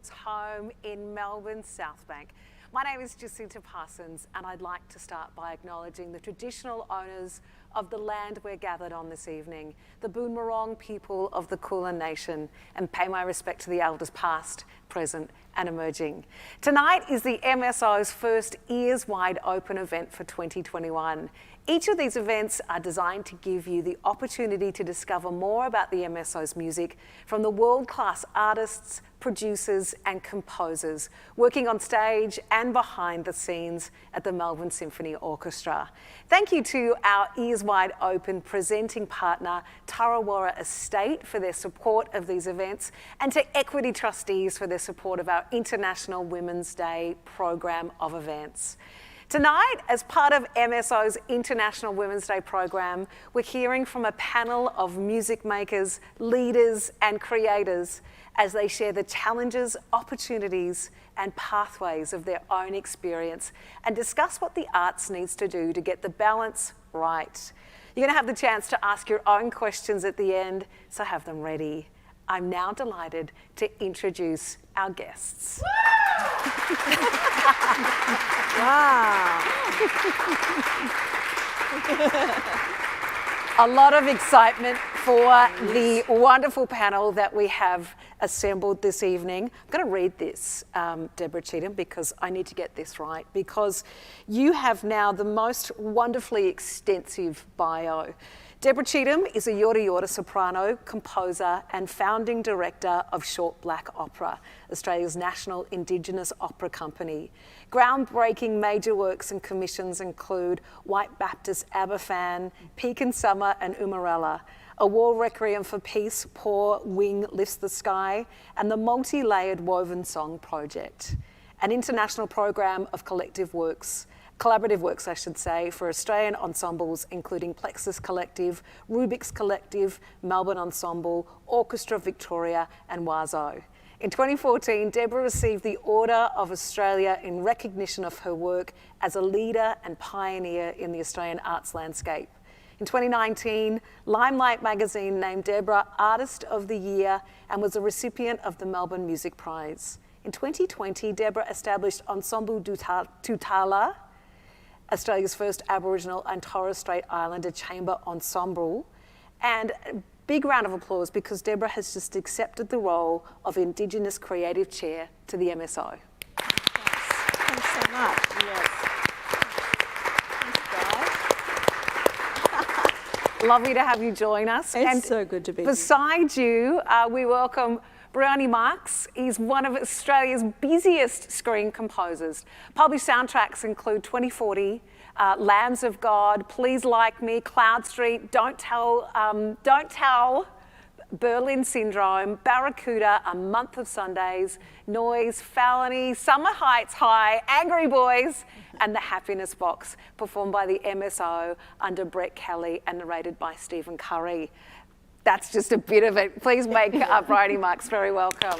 home in Melbourne, South Bank. My name is Jacinta Parsons, and I'd like to start by acknowledging the traditional owners of the land we're gathered on this evening, the Boonwurrung people of the Kulin Nation, and pay my respect to the elders past, present, and emerging. Tonight is the MSO's first Ears Wide Open event for 2021. Each of these events are designed to give you the opportunity to discover more about the MSO's music from the world-class artists, producers and composers working on stage and behind the scenes at the Melbourne Symphony Orchestra. Thank you to our Ears Wide Open presenting partner, TarraWarra Estate, for their support of these events, and to Equity Trustees for their support of our International Women's Day program of events. Tonight, as part of MSO's International Women's Day program, we're hearing from a panel of music makers, leaders and creators as they share the challenges, opportunities and pathways of their own experience and discuss what the arts needs to do to get the balance right. You're going to have the chance to ask your own questions at the end, so have them ready. I'm now delighted to introduce our guests. Wow. A lot of excitement for the wonderful panel that we have assembled this evening. I'm going to read this, Deborah Cheetham, because I need to get this right, because you have now the most wonderfully extensive bio. Deborah Cheetham is a Yorta Yorta soprano, composer and founding director of Short Black Opera, Australia's national Indigenous opera company. Groundbreaking major works and commissions include White Baptist Aberfan, Pekin Summer and Umarella, A War Requiem for Peace, Poor Wing Lifts the Sky, and the multi-layered Woven Song Project, an international program of collaborative works, I should say, for Australian ensembles, including Plexus Collective, Rubik's Collective, Melbourne Ensemble, Orchestra Victoria, and Wazo. In 2014, Deborah received the Order of Australia in recognition of her work as a leader and pioneer in the Australian arts landscape. In 2019, Limelight magazine named Deborah Artist of the Year and was a recipient of the Melbourne Music Prize. In 2020, Deborah established Ensemble Tutala, Australia's first Aboriginal and Torres Strait Islander chamber ensemble. And a big round of applause because Deborah has just accepted the role of Indigenous Creative Chair to the MSO. Thanks so much. Yes. Thanks, guys. Lovely to have you join us. It's so good to be here. Beside you, we welcome Bryony. He's one of Australia's busiest screen composers. Published soundtracks include 2040, Lambs of God, Please Like Me, Cloud Street, Don't Tell, Berlin Syndrome, Barracuda, A Month of Sundays, Noise, Felony, Summer Heights High, Angry Boys, and The Happiness Box, performed by the MSO under Brett Kelly and narrated by Stephen Curry. That's just a bit of it. Please make Bryony very welcome.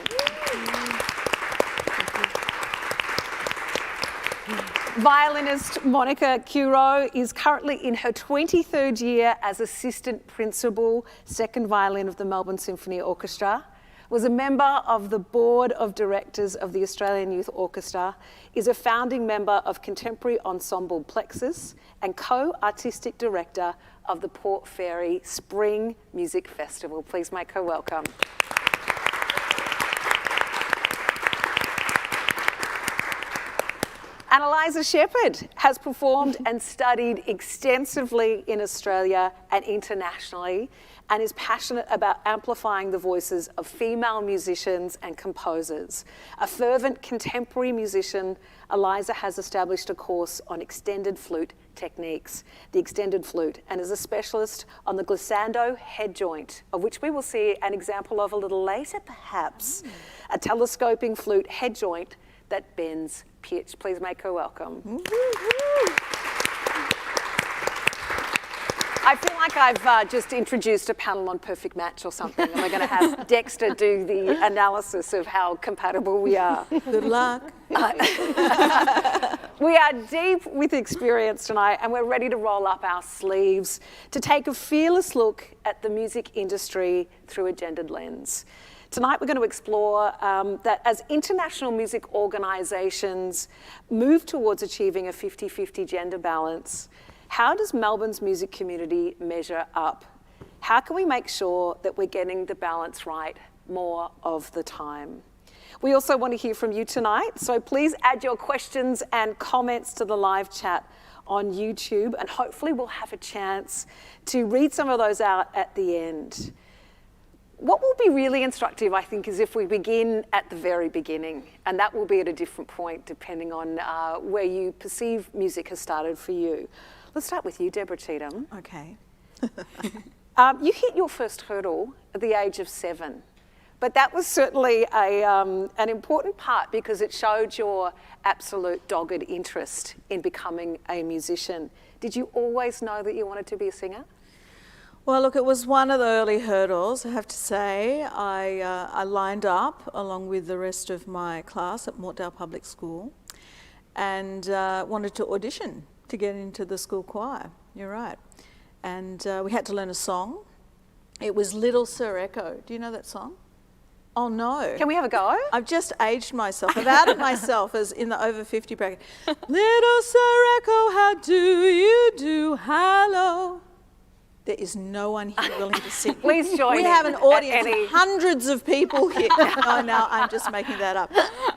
Violinist Monica Curro is currently in her 23rd year as assistant principal, second violin of the Melbourne Symphony Orchestra, was a member of the board of directors of the Australian Youth Orchestra, is a founding member of contemporary ensemble Plexus, and co-artistic director of the Port Fairy Spring Music Festival. Please make her welcome. And Eliza Shephard has performed and studied extensively in Australia and internationally, and is passionate about amplifying the voices of female musicians and composers. A fervent contemporary musician, Eliza has established a course on extended flute techniques, the extended flute, and is a specialist on the glissando head joint, of which we will see an example of a little later perhaps, a telescoping flute head joint that bends pitch. Please make her welcome. I feel like I've just introduced a panel on Perfect Match or something, and we're going to have Dexter do the analysis of how compatible we are. Good luck. We are deep with experience tonight, and we're ready to roll up our sleeves to take a fearless look at the music industry through a gendered lens. Tonight we're going to explore that as international music organisations move towards achieving a 50-50 gender balance, how does Melbourne's music community measure up? How can we make sure that we're getting the balance right more of the time? We also want to hear from you tonight, so please add your questions and comments to the live chat on YouTube, and hopefully we'll have a chance to read some of those out at the end. What will be really instructive, I think, is if we begin at the very beginning, and that will be at a different point depending on where you perceive music has started for you. Let's start with you, Deborah Cheetham. Okay. You hit your first hurdle at the age of 7. But that was certainly an important part because it showed your absolute dogged interest in becoming a musician. Did you always know that you wanted to be a singer? Well, look, it was one of the early hurdles, I have to say. I lined up along with the rest of my class at Mortdale Public School and wanted to audition to get into the school choir. You're right. And we had to learn a song. It was Little Sir Echo. Do you know that song? Oh no. Can we have a go? I've just aged myself. I've outed myself as in the over 50 bracket. Little Sir Echo, how do you do? Hello. There is no one here willing to sing. Please join We in have an audience, any... hundreds of people here. Oh, no, I'm just making that up.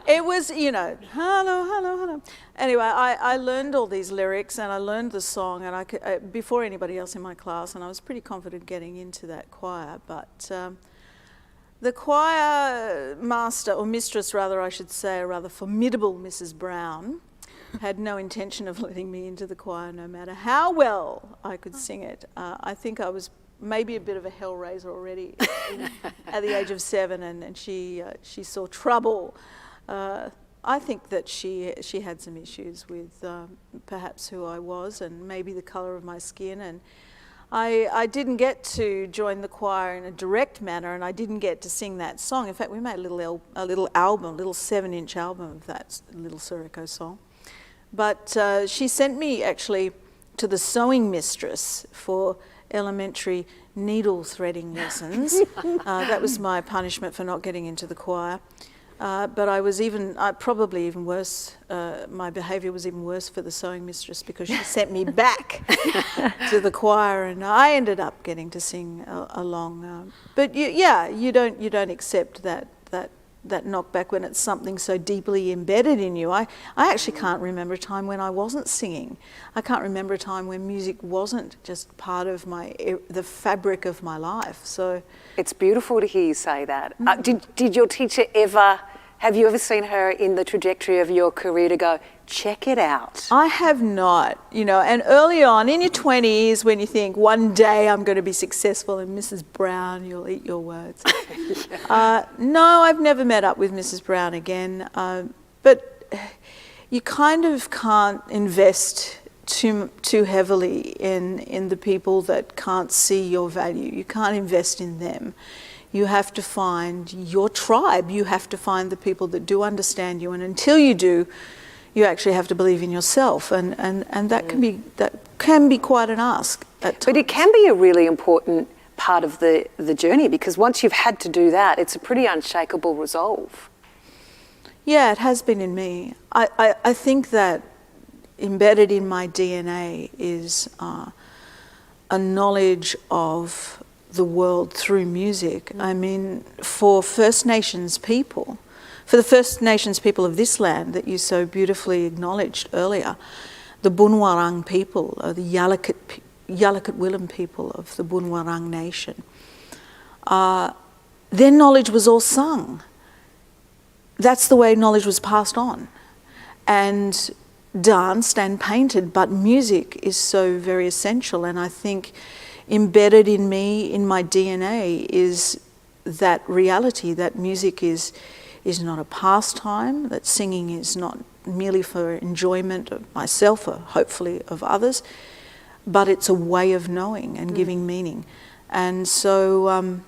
It was, you know, hello, hello, hello. Anyway, I learned all these lyrics and I learned the song and I could, before anybody else in my class, and I was pretty confident getting into that choir. But the choir master, or mistress rather, I should say, a rather formidable Mrs. Brown, had no intention of letting me into the choir no matter how well I could sing it. I think I was maybe a bit of a hellraiser already at the age of 7, and she saw trouble. I think that she had some issues with perhaps who I was and maybe the colour of my skin, and I didn't get to join the choir in a direct manner, and I didn't get to sing that song. In fact, we made a little album, a little 7-inch album of that Little Sir Echo song. But she sent me actually to the sewing mistress for elementary needle threading lessons. That was my punishment for not getting into the choir. But I was probably even worse, my behaviour was even worse for the sewing mistress because she sent me back to the choir, and I ended up getting to sing along. But you don't accept that knockback when it's something so deeply embedded in you. I actually can't remember a time when I wasn't singing. I can't remember a time when music wasn't just part of the fabric of my life. So it's beautiful to hear you say that. Did your teacher have you ever seen her in the trajectory of your career to go, check it out? I have not, and early on in your 20s when you think one day I'm going to be successful and Mrs. Brown, you'll eat your words. No, I've never met up with Mrs. Brown again, but you kind of can't invest too heavily in the people that can't see your value. You can't invest in them. You have to find your tribe. You have to find the people that do understand you, and until you do, you actually have to believe in yourself, and that can be quite an ask at times. But it can be a really important part of the journey, because once you've had to do that, it's a pretty unshakable resolve. Yeah, it has been in me. I think that embedded in my DNA is a knowledge of the world through music. I mean, for First Nations people, for the First Nations people of this land that you so beautifully acknowledged earlier, the Bunwarang people, the Yalukit people of the Bunwarang Nation, their knowledge was all sung. That's the way knowledge was passed on and danced and painted, but music is so very essential, and I think embedded in me, in my DNA, is that reality that music is not a pastime, that singing is not merely for enjoyment of myself or hopefully of others, but it's a way of knowing and giving meaning. And so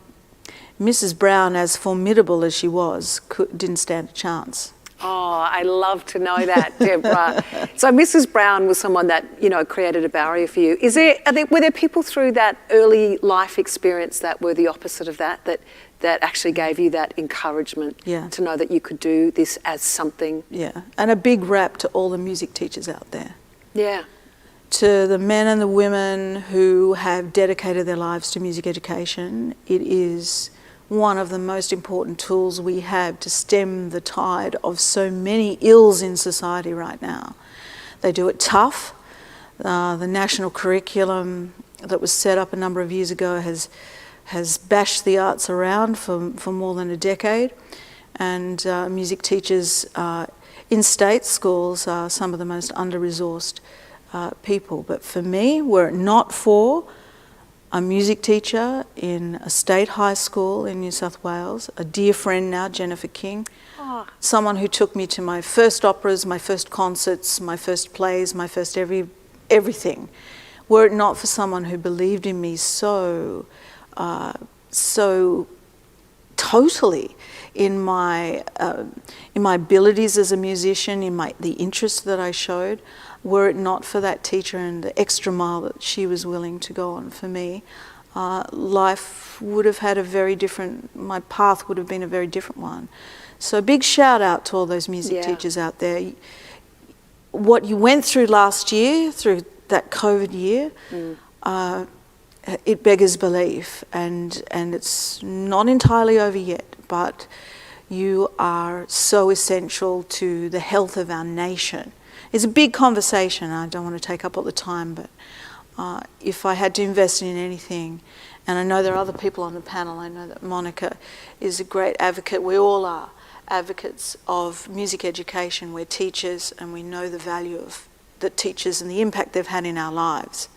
Mrs. Brown, as formidable as she was, didn't stand a chance. Oh, I love to know that, Deborah. So Mrs. Brown was someone that, created a barrier for you. Were there people through that early life experience that were the opposite of that that actually gave you that encouragement to know that you could do this as something. Yeah, and a big rap to all the music teachers out there. Yeah. To the men and the women who have dedicated their lives to music education. It is one of the most important tools we have to stem the tide of so many ills in society right now. They do it tough. The national curriculum that was set up a number of years ago has bashed the arts around for more than a decade, and music teachers in state schools are some of the most under-resourced people. But for me, were it not for a music teacher in a state high school in New South Wales, a dear friend now, Jennifer King, someone who took me to my first operas, my first concerts, my first plays, my first everything, were it not for someone who believed in me so totally in my abilities as a musician, in the interest that I showed, were it not for that teacher and the extra mile that she was willing to go on for me, life would have had my path would have been a very different one. So a big shout out to all those music teachers out there. What you went through last year, through that COVID year, it beggars belief, and it's not entirely over yet, but you are so essential to the health of our nation. It's a big conversation. I don't want to take up all the time, but if I had to invest in anything, and I know there are other people on the panel, I know that Monica is a great advocate. We all are advocates of music education. We're teachers, and we know the value of the teachers and the impact they've had in our lives.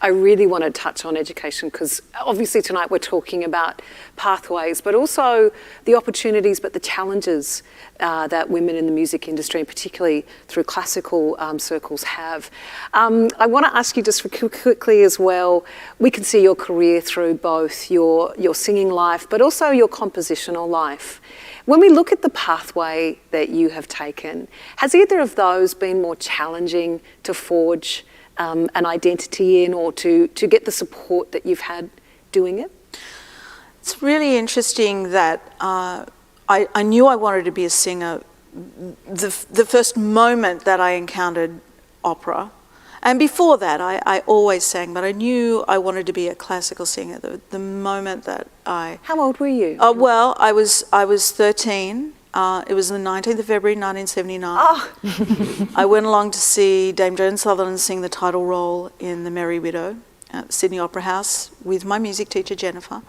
I really want to touch on education because obviously tonight we're talking about pathways, but also the opportunities, but the challenges that women in the music industry, and particularly through classical circles, have. I want to ask you just quickly as well, we can see your career through both your singing life, but also your compositional life. When we look at the pathway that you have taken, has either of those been more challenging to forge an identity in, or to get the support that you've had doing it? It's really interesting that I knew I wanted to be a singer the first moment that I encountered opera. And before that, I always sang, but I knew I wanted to be a classical singer the moment that I... How old were you? Well, I was 13. It was the 19th of February, 1979. Oh. I went along to see Dame Joan Sutherland sing the title role in The Merry Widow at the Sydney Opera House with my music teacher, Jennifer.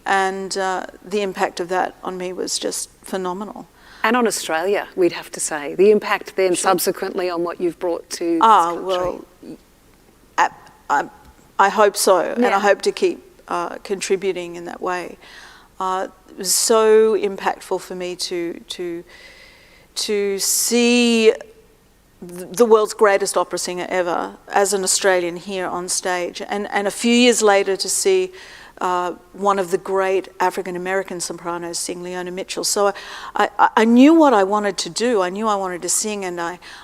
And the impact of that on me was just phenomenal. And on Australia, we'd have to say. The impact then subsequently on what you've brought to this country. Well, I hope so, and I hope to keep contributing in that way. It was so impactful for me to see the world's greatest opera singer ever as an Australian here on stage, and a few years later to see one of the great African-American sopranos sing, Leona Mitchell. So I knew what I wanted to do. I knew I wanted to sing, and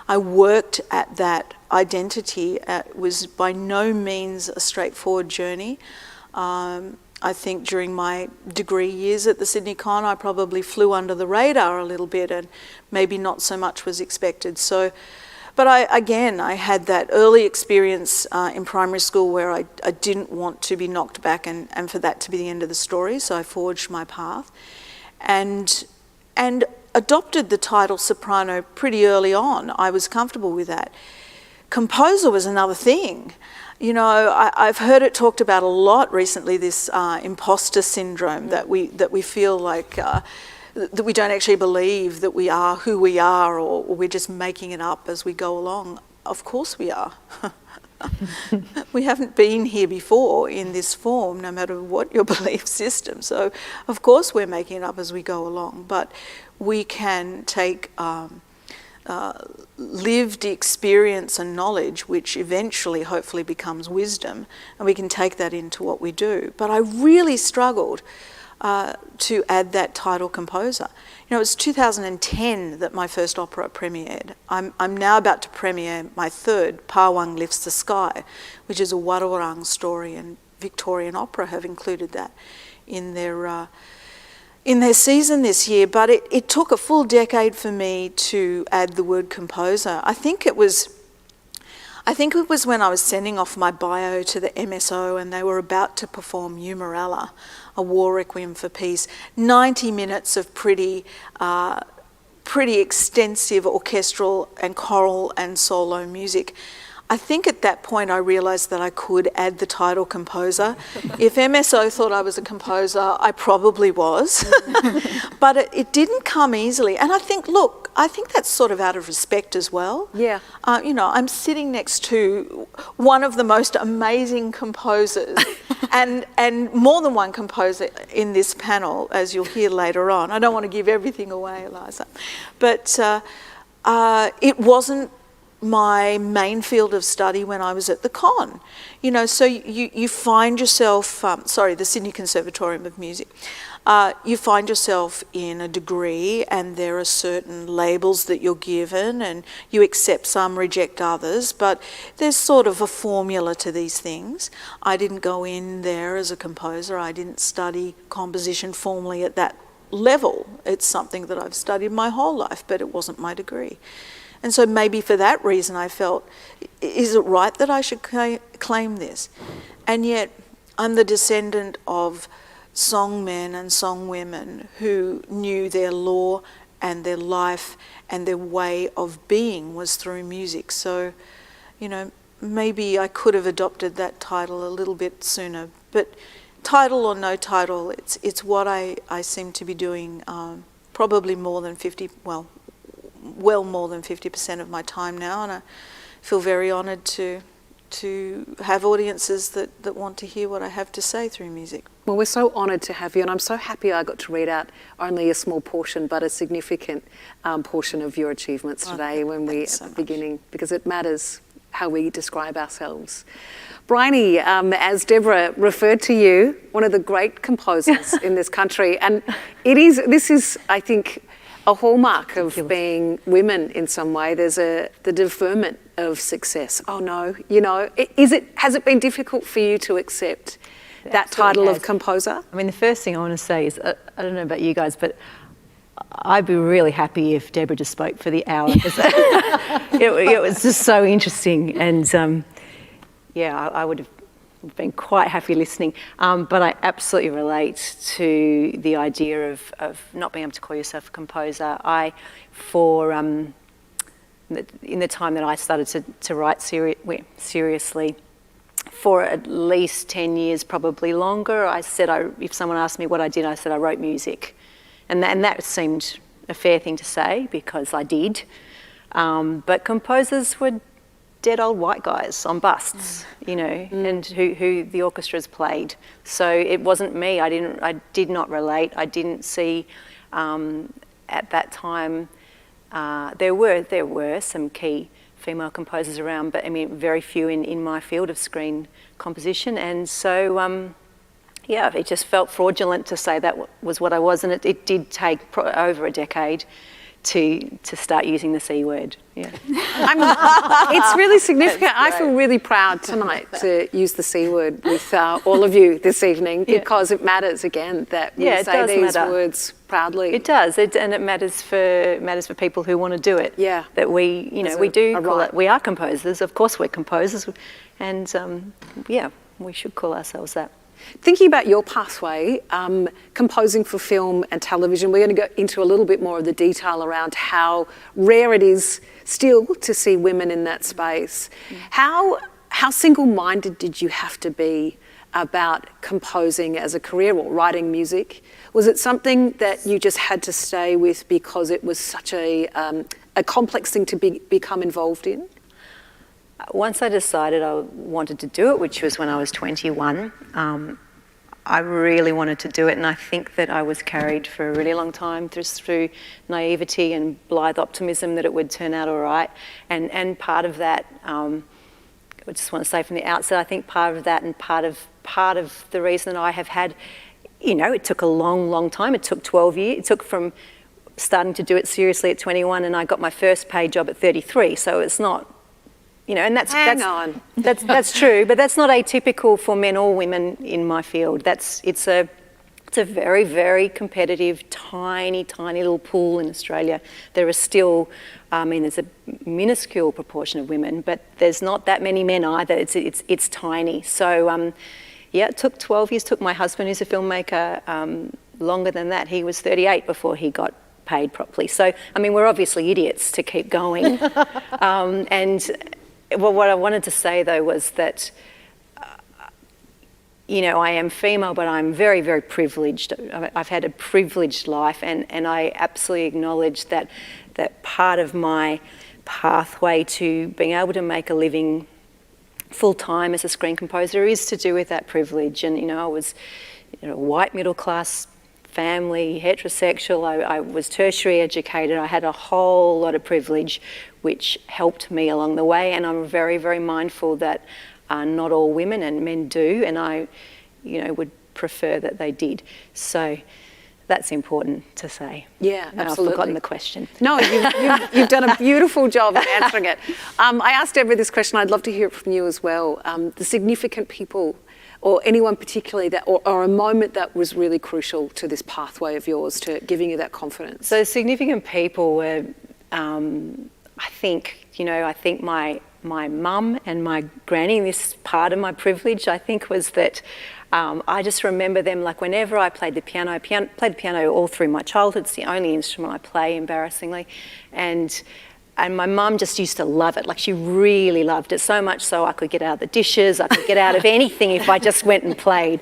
I worked at that identity. It was by no means a straightforward journey. I think during my degree years at the Sydney Con, I probably flew under the radar a little bit, and maybe not so much was expected. So, but I had that early experience in primary school where I didn't want to be knocked back and for that to be the end of the story. So I forged my path, and adopted the title soprano pretty early on. I was comfortable with that. Composer was another thing. You know, I've heard it talked about a lot recently, this imposter syndrome, that we feel like that we don't actually believe that we are who we are, or we're just making it up as we go along. Of course we are. We haven't been here before in this form, no matter what your belief system. So of course we're making it up as we go along, but we can take lived experience and knowledge, which eventually hopefully becomes wisdom, and we can take that into what we do. But I really struggled to add that title composer. You know, it was 2010 that my first opera premiered. I'm now about to premiere my third, Pawang Lifts the Sky, which is a Warrawurrung story, and Victorian opera have included that in their season this year, but it took a full decade for me to add the word composer. I think it was when I was sending off my bio to the MSO and they were about to perform Numerella, a war requiem for peace, 90 minutes of pretty extensive orchestral and choral and solo music. I think at that point I realised that I could add the title composer. If MSO thought I was a composer, I probably was. But it didn't come easily. And I think that's sort of out of respect as well. Yeah. I'm sitting next to one of the most amazing composers and more than one composer in this panel, as you'll hear later on. I don't want to give everything away, Eliza. But it wasn't my main field of study when I was at the Con. So you find yourself, the Sydney Conservatorium of Music, you find yourself in a degree and there are certain labels that you're given and you accept some, reject others, but there's sort of a formula to these things. I didn't go in there as a composer. I didn't study composition formally at that level. It's something that I've studied my whole life, but it wasn't my degree. And so maybe for that reason I felt, is it right that I should claim this? And yet I'm the descendant of songmen and songwomen who knew their law and their life and their way of being was through music. So, maybe I could have adopted that title a little bit sooner. But title or no title, it's what I seem to be doing probably more than 50% of my time now, and I feel very honoured to have audiences that want to hear what I have to say through music. Well, we're so honoured to have you, and I'm so happy I got to read out only a small portion, but a significant portion of your achievements today when we at the beginning, because it matters how we describe ourselves. Bryony, as Deborah referred to you, one of the great composers in this country, and this is, I think, a hallmark of being women in some way. There's the deferment of success. Oh no, has it been difficult for you to accept that title of composer? I mean, the first thing I want to say is, I don't know about you guys, but I'd be really happy if Deborah just spoke for the hour. It was just so interesting, and I would have been quite happy listening, but I absolutely relate to the idea of not being able to call yourself a composer. In the time that I started to write seriously, for at least 10 years, probably longer, I said, if someone asked me what I did, I said I wrote music. And that seemed a fair thing to say, because I did. But composers were dead old white guys on busts, and who the orchestras played. So it wasn't me. I did not relate. I didn't see at that time. There were some key female composers around, but I mean very few in my field of screen composition. And so it just felt fraudulent to say that was what I was, and it did take over a decade to start using the C word. Yeah. It's really significant. I feel really proud tonight to use the C word with all of you this evening, because it matters again that we say these words proudly. It does, and it matters for people who want to do it. Yeah. That we do call it. We are composers. Of course, we're composers, and we should call ourselves that. Thinking about your pathway, composing for film and television, we're going to go into a little bit more of the detail around how rare it is still to see women in that space. How single-minded did you have to be about composing as a career or writing music? Was it something that you just had to stay with because it was such a complex thing to become involved in? Once I decided I wanted to do it, which was when I was 21, I really wanted to do it, and I think that I was carried for a really long time just through naivety and blithe optimism that it would turn out all right. And part of that, I just want to say from the outset, I think part of that and part of the reason I have had, it took a long time. It took 12 years. It took from starting to do it seriously at 21, and I got my first paid job at 33. So it's not. And that's true, but that's not atypical for men or women in my field. It's a It's a very, very competitive, tiny, tiny little pool in Australia. There are still, there's a minuscule proportion of women, but there's not that many men either. It's tiny. So, it took 12 years. Took my husband, who's a filmmaker, longer than that. He was 38 before he got paid properly. So, we're obviously idiots to keep going. What I wanted to say though was that, I am female, but I'm very, very privileged. I've had a privileged life, and I absolutely acknowledge that part of my pathway to being able to make a living full-time as a screen composer is to do with that privilege. And, I was white middle-class family, heterosexual, I was tertiary educated. I had a whole lot of privilege which helped me along the way, and I'm very, very mindful that not all women and men do, and I, would prefer that they did. So that's important to say. Yeah, and absolutely. I've forgotten the question. No, you've done a beautiful job of answering it. I asked Deborah this question. I'd love to hear it from you as well. The significant people, or anyone particularly that, or a moment that was really crucial to this pathway of yours, to giving you that confidence. So significant people were, I think my mum and my granny, this part of my privilege, I think, was that I just remember them, like whenever I played the piano, played the piano all through my childhood. It's the only instrument I play, embarrassingly. And my mum just used to love it. Like, she really loved it, so much so I could get out of the dishes, I could get out of anything if I just went and played.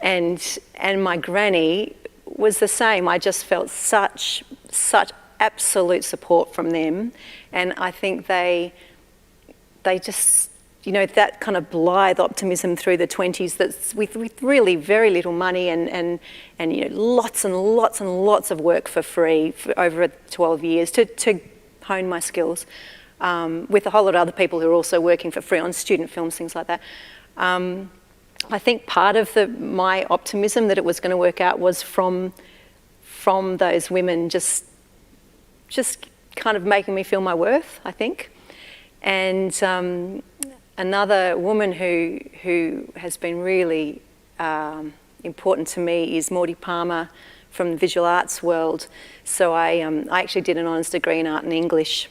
And my granny was the same. I just felt such absolute support from them. And I think they just, that kind of blithe optimism through the 20s, that's with really very little money and lots and lots and lots of work for free for over 12 years to hone my skills, with a whole lot of other people who are also working for free on student films, things like that. I think part of my optimism that it was going to work out was from those women just kind of making me feel my worth, I think. And another woman who has been really important to me is Maudie Palmer from the visual arts world. So I actually did an honours degree in art and English.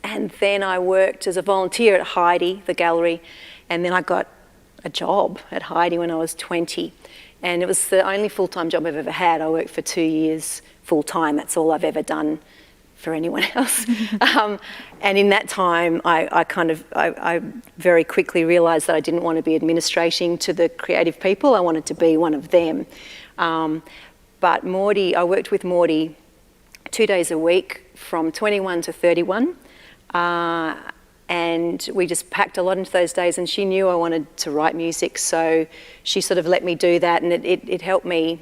And then I worked as a volunteer at Heidi, the gallery, and then I got a job at Heidi when I was 20. And it was the only full-time job I've ever had. I worked for 2 years full-time. That's all I've ever done for anyone else. And in that time, I very quickly realised that I didn't want to be administrating to the creative people. I wanted to be one of them. But Maudie, I worked with Maudie 2 days a week from 21 to 31. And we just packed a lot into those days, and she knew I wanted to write music, so she sort of let me do that, and it helped me,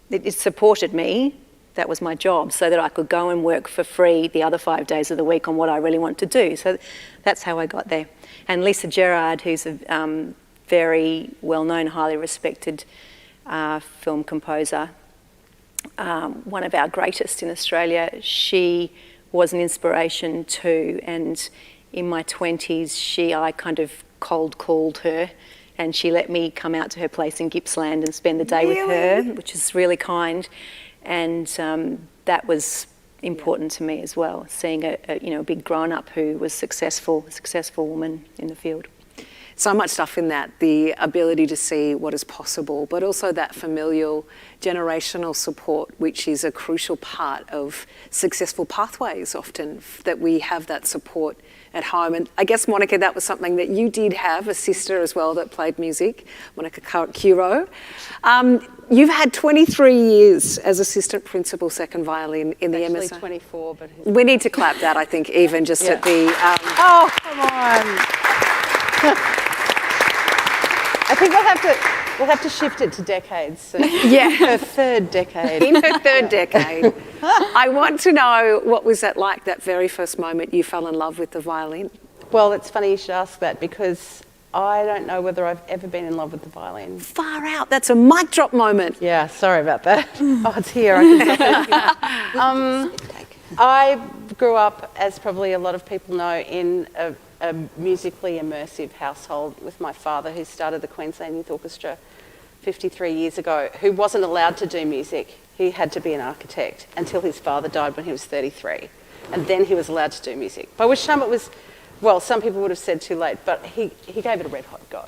it supported me. That was my job, so that I could go and work for free the other 5 days of the week on what I really want to do. So that's how I got there. And Lisa Gerard, who's a very well-known, highly respected film composer, one of our greatest in Australia, she was an inspiration too. And in my 20s, I kind of cold called her, and she let me come out to her place in Gippsland and spend the day with her, which is really kind. And that was important to me as well, seeing a big grown-up who was a successful woman in the field. So much stuff in that, the ability to see what is possible, but also that familial, generational support, which is a crucial part of successful pathways often, that we have that support at home. And I guess, Monica, that was something that you did have, a sister as well that played music, Monica Curro. You've had 23 years as assistant principal second violin in the MSA. Actually 24, but... We need to clap that, I think, even just at the... Oh, come on. I think we'll have to shift it to decades soon. Yeah. Her third decade. In her third decade. I want to know, what was that like, that very first moment you fell in love with the violin? Well, it's funny you should ask that, because I don't know whether I've ever been in love with the violin. Far out. That's a mic drop moment. Yeah, sorry about that. Oh, it's here. I can stop it. I grew up, as probably a lot of people know, in a musically immersive household with my father, who started the Queensland Youth Orchestra 53 years ago, who wasn't allowed to do music. He had to be an architect until his father died when he was 33. And then he was allowed to do music, by which time it was, well, some people would have said too late, but he gave it a red hot go,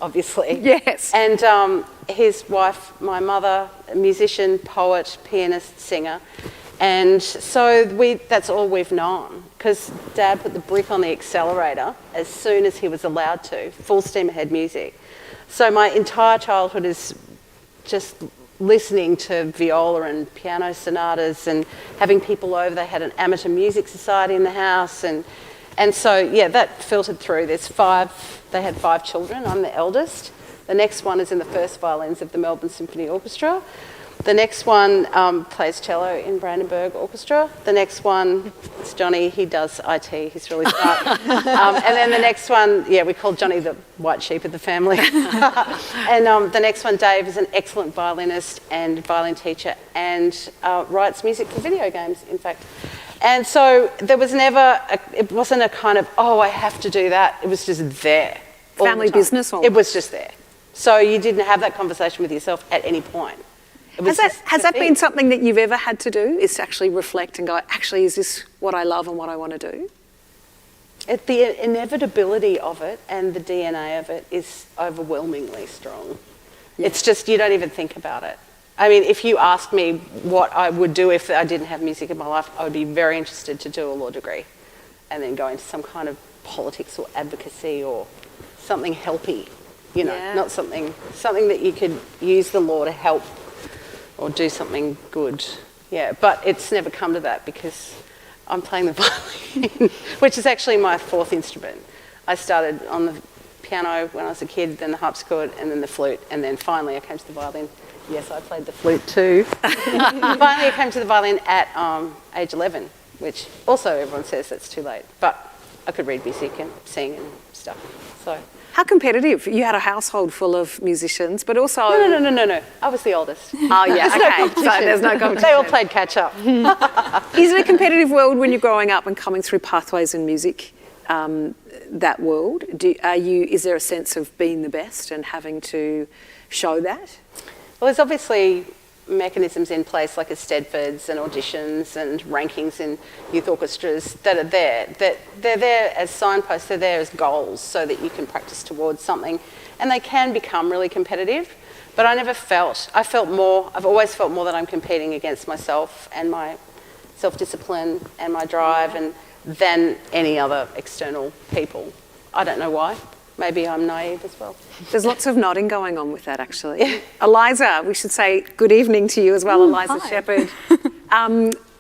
obviously. Yes. And his wife, my mother, a musician, poet, pianist, singer. And so that's all we've known, because Dad put the brick on the accelerator as soon as he was allowed to, full steam ahead music. So my entire childhood is just listening to viola and piano sonatas and having people over. They had an amateur music society in the house, and so, yeah, that filtered through. They had 5 children. I'm the eldest. The next one is in the first violins of the Melbourne Symphony Orchestra. The next one plays cello in Brandenburg Orchestra. The next one, it's Johnny, he does IT, he's really smart. And then the next one, we call Johnny the white sheep of the family. And the next one, Dave, is an excellent violinist and violin teacher and writes music for video games, in fact. And so there was never, it wasn't a kind of, oh, I have to do that. It was just there. Family business? It was just there. So you didn't have that conversation with yourself at any point. Has that been something that you've ever had to do, is to actually reflect and go, actually, is this what I love and what I want to do? The inevitability of it and the DNA of it is overwhelmingly strong. Yeah. It's just, you don't even think about it. I mean, if you asked me what I would do if I didn't have music in my life, I would be very interested to do a law degree and then go into some kind of politics or advocacy or something helpy, not something that you could use the law to help or do something good. Yeah, but it's never come to that because I'm playing the violin, which is actually my 4th instrument. I started on the piano when I was a kid, then the harpsichord, and then the flute, and then finally I came to the violin. Yes, I played the flute too. Finally I came to the violin at age 11, which also everyone says that's too late. But I could read music and sing and stuff, so... How competitive? You had a household full of musicians, but also... No. I was the oldest. Oh, yeah, okay. So there's no competition. They all played catch-up. Is it a competitive world when you're growing up and coming through pathways in music, that world? Is there a sense of being the best and having to show that? Well, there's obviously mechanisms in place like Stedfords and auditions and rankings in youth orchestras that are there. That they're there as signposts, they're there as goals so that you can practice towards something. And they can become really competitive, but I've always felt more that I'm competing against myself and my self-discipline and my drive than any other external people. I don't know why. Maybe I'm naive as well. There's lots of nodding going on with that, actually. Eliza, we should say good evening to you as well, Eliza Hi. Shephard.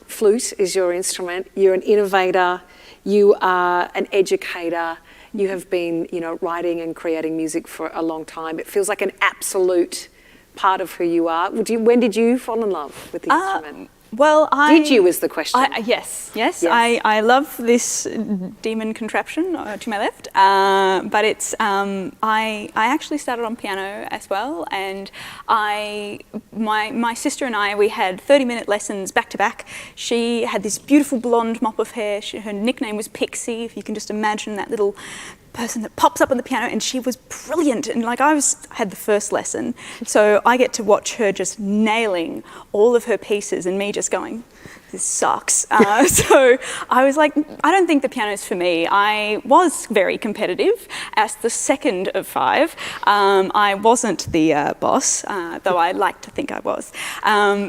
Flute is your instrument. You're an innovator. You are an educator. You have been, writing and creating music for a long time. It feels like an absolute part of who you are. When did you fall in love with the instrument? Well, Did you is the question. Yes. I love this demon contraption to my left, but it's I actually started on piano as well, and my sister and I, we had 30-minute lessons back to back. She had this beautiful blonde mop of hair. Her nickname was Pixie, if you can just imagine that little person that pops up on the piano, and she was brilliant, and I had the first lesson, so I get to watch her just nailing all of her pieces and me just going, this sucks. So I was like, I don't think the piano's for me. I was very competitive as the second of 5. I wasn't the boss, though I like to think I was.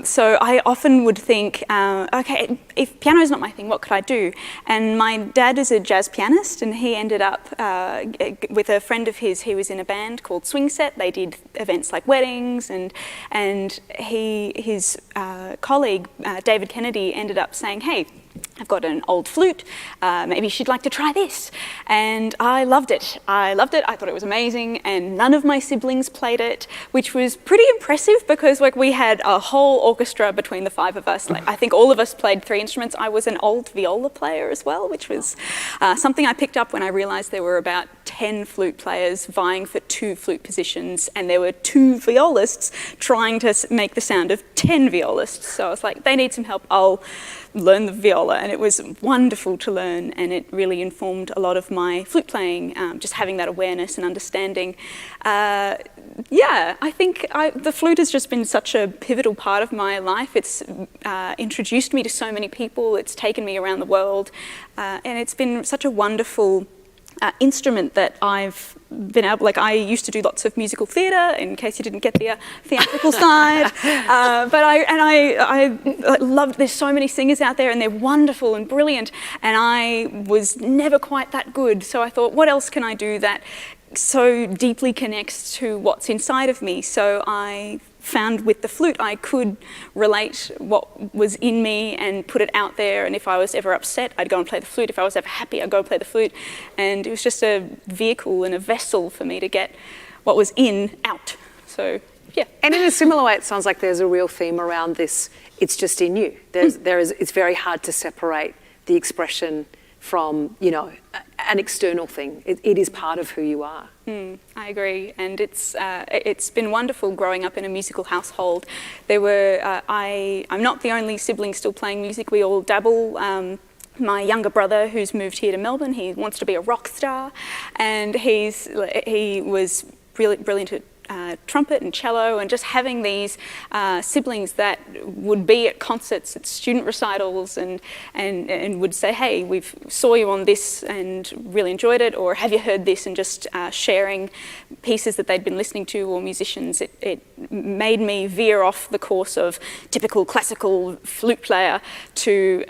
So I often would think, okay, if piano is not my thing, what could I do? And my dad is a jazz pianist, and he ended up with a friend of his. He was in a band called Swing Set. They did events like weddings, and his colleague, David Kennedy, ended up saying, hey, I've got an old flute, maybe she'd like to try this. And I loved it. I thought it was amazing, and none of my siblings played it, which was pretty impressive because we had a whole orchestra between the 5 of us. I think all of us played 3 instruments. I was an old viola player as well, which was something I picked up when I realised there were about 10 flute players vying for 2 flute positions, and there were 2 violists trying to make the sound of 10 violists. So I was like, they need some help, I'll learn the viola. And it was wonderful to learn, and it really informed a lot of my flute playing, just having that awareness and understanding. I think the flute has just been such a pivotal part of my life. It's introduced me to so many people, it's taken me around the world, and it's been such a wonderful instrument that I've been able, like I used to do lots of musical theatre, in case you didn't get the theatrical side, but I loved, there's so many singers out there and they're wonderful and brilliant, and I was never quite that good, so I thought, what else can I do that so deeply connects to what's inside of me? So I found with the flute I could relate what was in me and put it out there, and if I was ever upset I'd go and play the flute, if I was ever happy I'd go and play the flute, and it was just a vehicle and a vessel for me to get what was in out. So yeah. And in a similar way, it sounds like there's a real theme around this, it's just in you. It's very hard to separate the expression from, you know, an external thing. It is part of who you are. I agree, and it's been wonderful growing up in a musical household. There were I'm not the only sibling still playing music. We all dabble. My younger brother, who's moved here to Melbourne, he wants to be a rock star, and he was really brilliant at trumpet and cello, and just having these siblings that would be at concerts, at student recitals, and would say, hey, we saw you on this and really enjoyed it, or have you heard this, and just sharing pieces that they'd been listening to, or musicians. It made me veer off the course of typical classical flute player to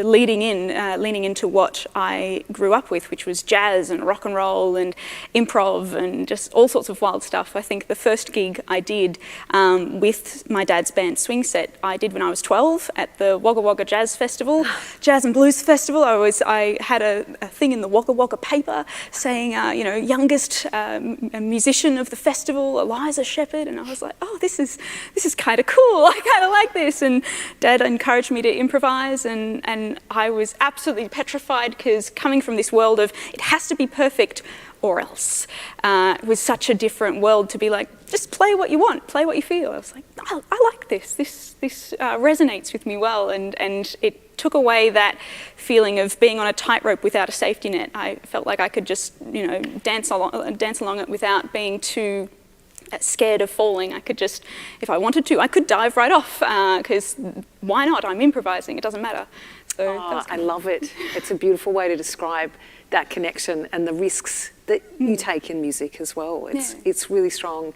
leaning into what I grew up with, which was jazz and rock and roll and improv and just all sorts of wild stuff. I think the first gig I did with my dad's band Swing Set, I did when I was 12 at the Wagga Wagga Jazz Festival, Jazz and Blues Festival. I had a thing in the Wagga Wagga paper saying, youngest musician of the festival, Eliza Shephard, and I was like, oh, this is kind of cool. I kind of like this. And Dad encouraged me to improvise, and I was absolutely petrified, because coming from this world of it has to be perfect or else, it was such a different world to be like, just play what you want, play what you feel. I was like, I like this. This resonates with me well, and it took away that feeling of being on a tightrope without a safety net. I felt like I could just, dance along it without being too scared of falling. I could just, if I wanted to, I could dive right off, because why not? I'm improvising, it doesn't matter. So I love it. It's a beautiful way to describe that connection and the risks that you take in music as well. It's really strong.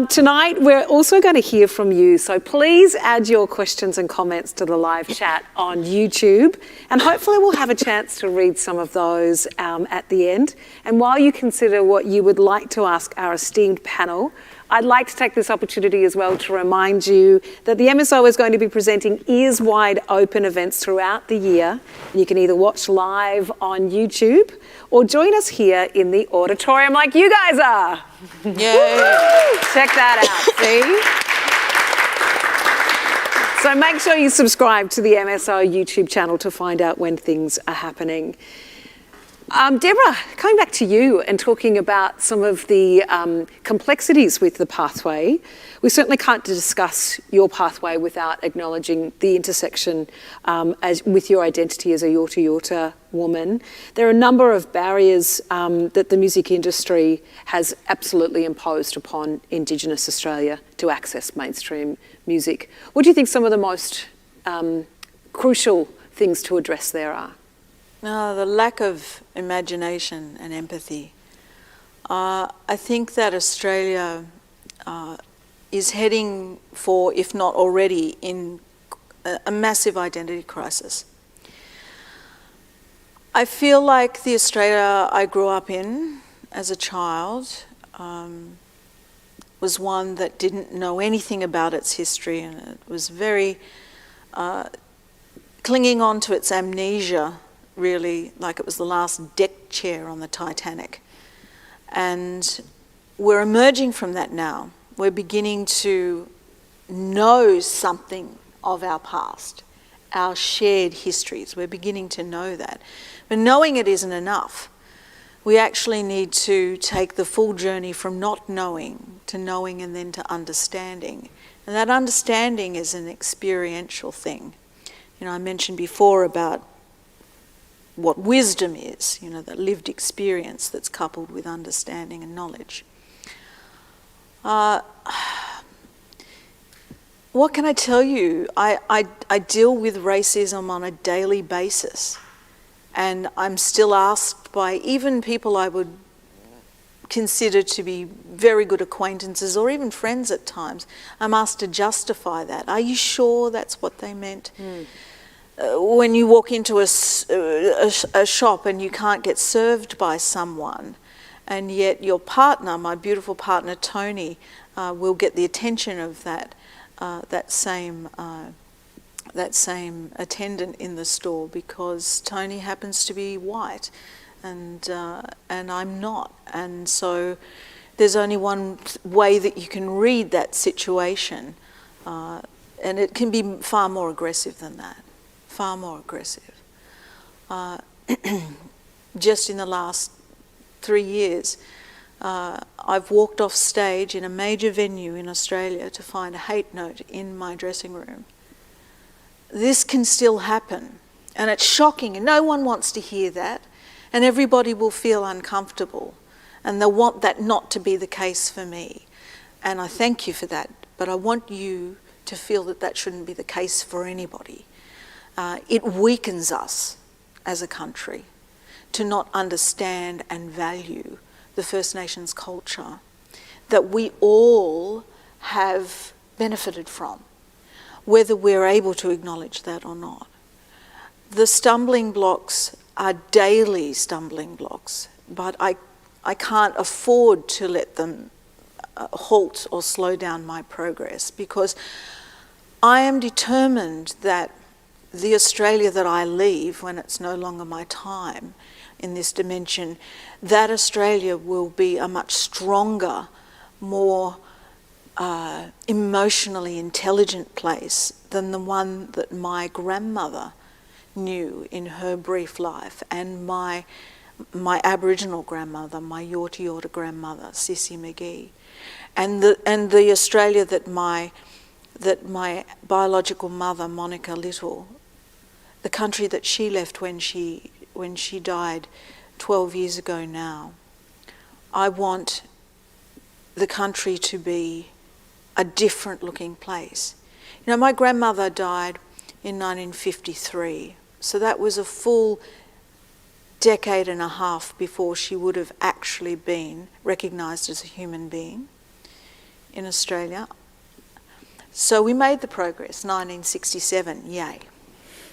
Tonight we're also going to hear from you, so please add your questions and comments to the live chat on YouTube, and hopefully we'll have a chance to read some of those at the end. And while you consider what you would like to ask our esteemed panel, I'd like to take this opportunity as well to remind you that the MSO is going to be presenting Ears Wide Open events throughout the year. And you can either watch live on YouTube or join us here in the auditorium like you guys are. Yay! Check that out, see? So make sure you subscribe to the MSO YouTube channel to find out when things are happening. Deborah, coming back to you and talking about some of the complexities with the pathway, we certainly can't discuss your pathway without acknowledging the intersection with your identity as a Yorta Yorta woman. There are a number of barriers that the music industry has absolutely imposed upon Indigenous Australia to access mainstream music. What do you think some of the most crucial things to address there are? The lack of imagination and empathy. I think that Australia is heading for, if not already, in a massive identity crisis. I feel like the Australia I grew up in as a child was one that didn't know anything about its history, and it was very clinging on to its amnesia, really, like it was the last deck chair on the Titanic. And we're emerging from that now. We're beginning to know something of our past, our shared histories. We're beginning to know that. But knowing it isn't enough. We actually need to take the full journey from not knowing to knowing and then to understanding. And that understanding is an experiential thing. You know, I mentioned before about what wisdom is, you know, the lived experience that's coupled with understanding and knowledge. What can I tell you? I deal with racism on a daily basis, and I'm still asked by even people I would consider to be very good acquaintances or even friends at times, I'm asked to justify that. Are you sure that's what they meant? When you walk into a shop and you can't get served by someone, and yet your partner, my beautiful partner Tony, will get the attention of that same attendant in the store because Tony happens to be white, and I'm not, and so there's only one way that you can read that situation, and it can be far more aggressive than that. Far more aggressive. Just in the last 3 years, I've walked off stage in a major venue in Australia to find a hate note in my dressing room. This can still happen, and it's shocking, and no one wants to hear that, and everybody will feel uncomfortable, and they'll want that not to be the case for me. And I thank you for that, but I want you to feel that that shouldn't be the case for anybody. It weakens us as a country to not understand and value the First Nations culture that we all have benefited from, whether we're able to acknowledge that or not. The stumbling blocks are daily stumbling blocks, but I can't afford to let them halt or slow down my progress, because I am determined that the Australia that I leave when it's no longer my time in this dimension, that Australia will be a much stronger, more emotionally intelligent place than the one that my grandmother knew in her brief life, and my Aboriginal grandmother, my Yorta Yorta grandmother, Sissy McGee, and the Australia that my biological mother, Monica Little, the country that she left when she died 12 years ago now. I want the country to be a different looking place. You know, my grandmother died in 1953, so that was a full decade and a half before she would have actually been recognised as a human being in Australia. So we made the progress, 1967, yay.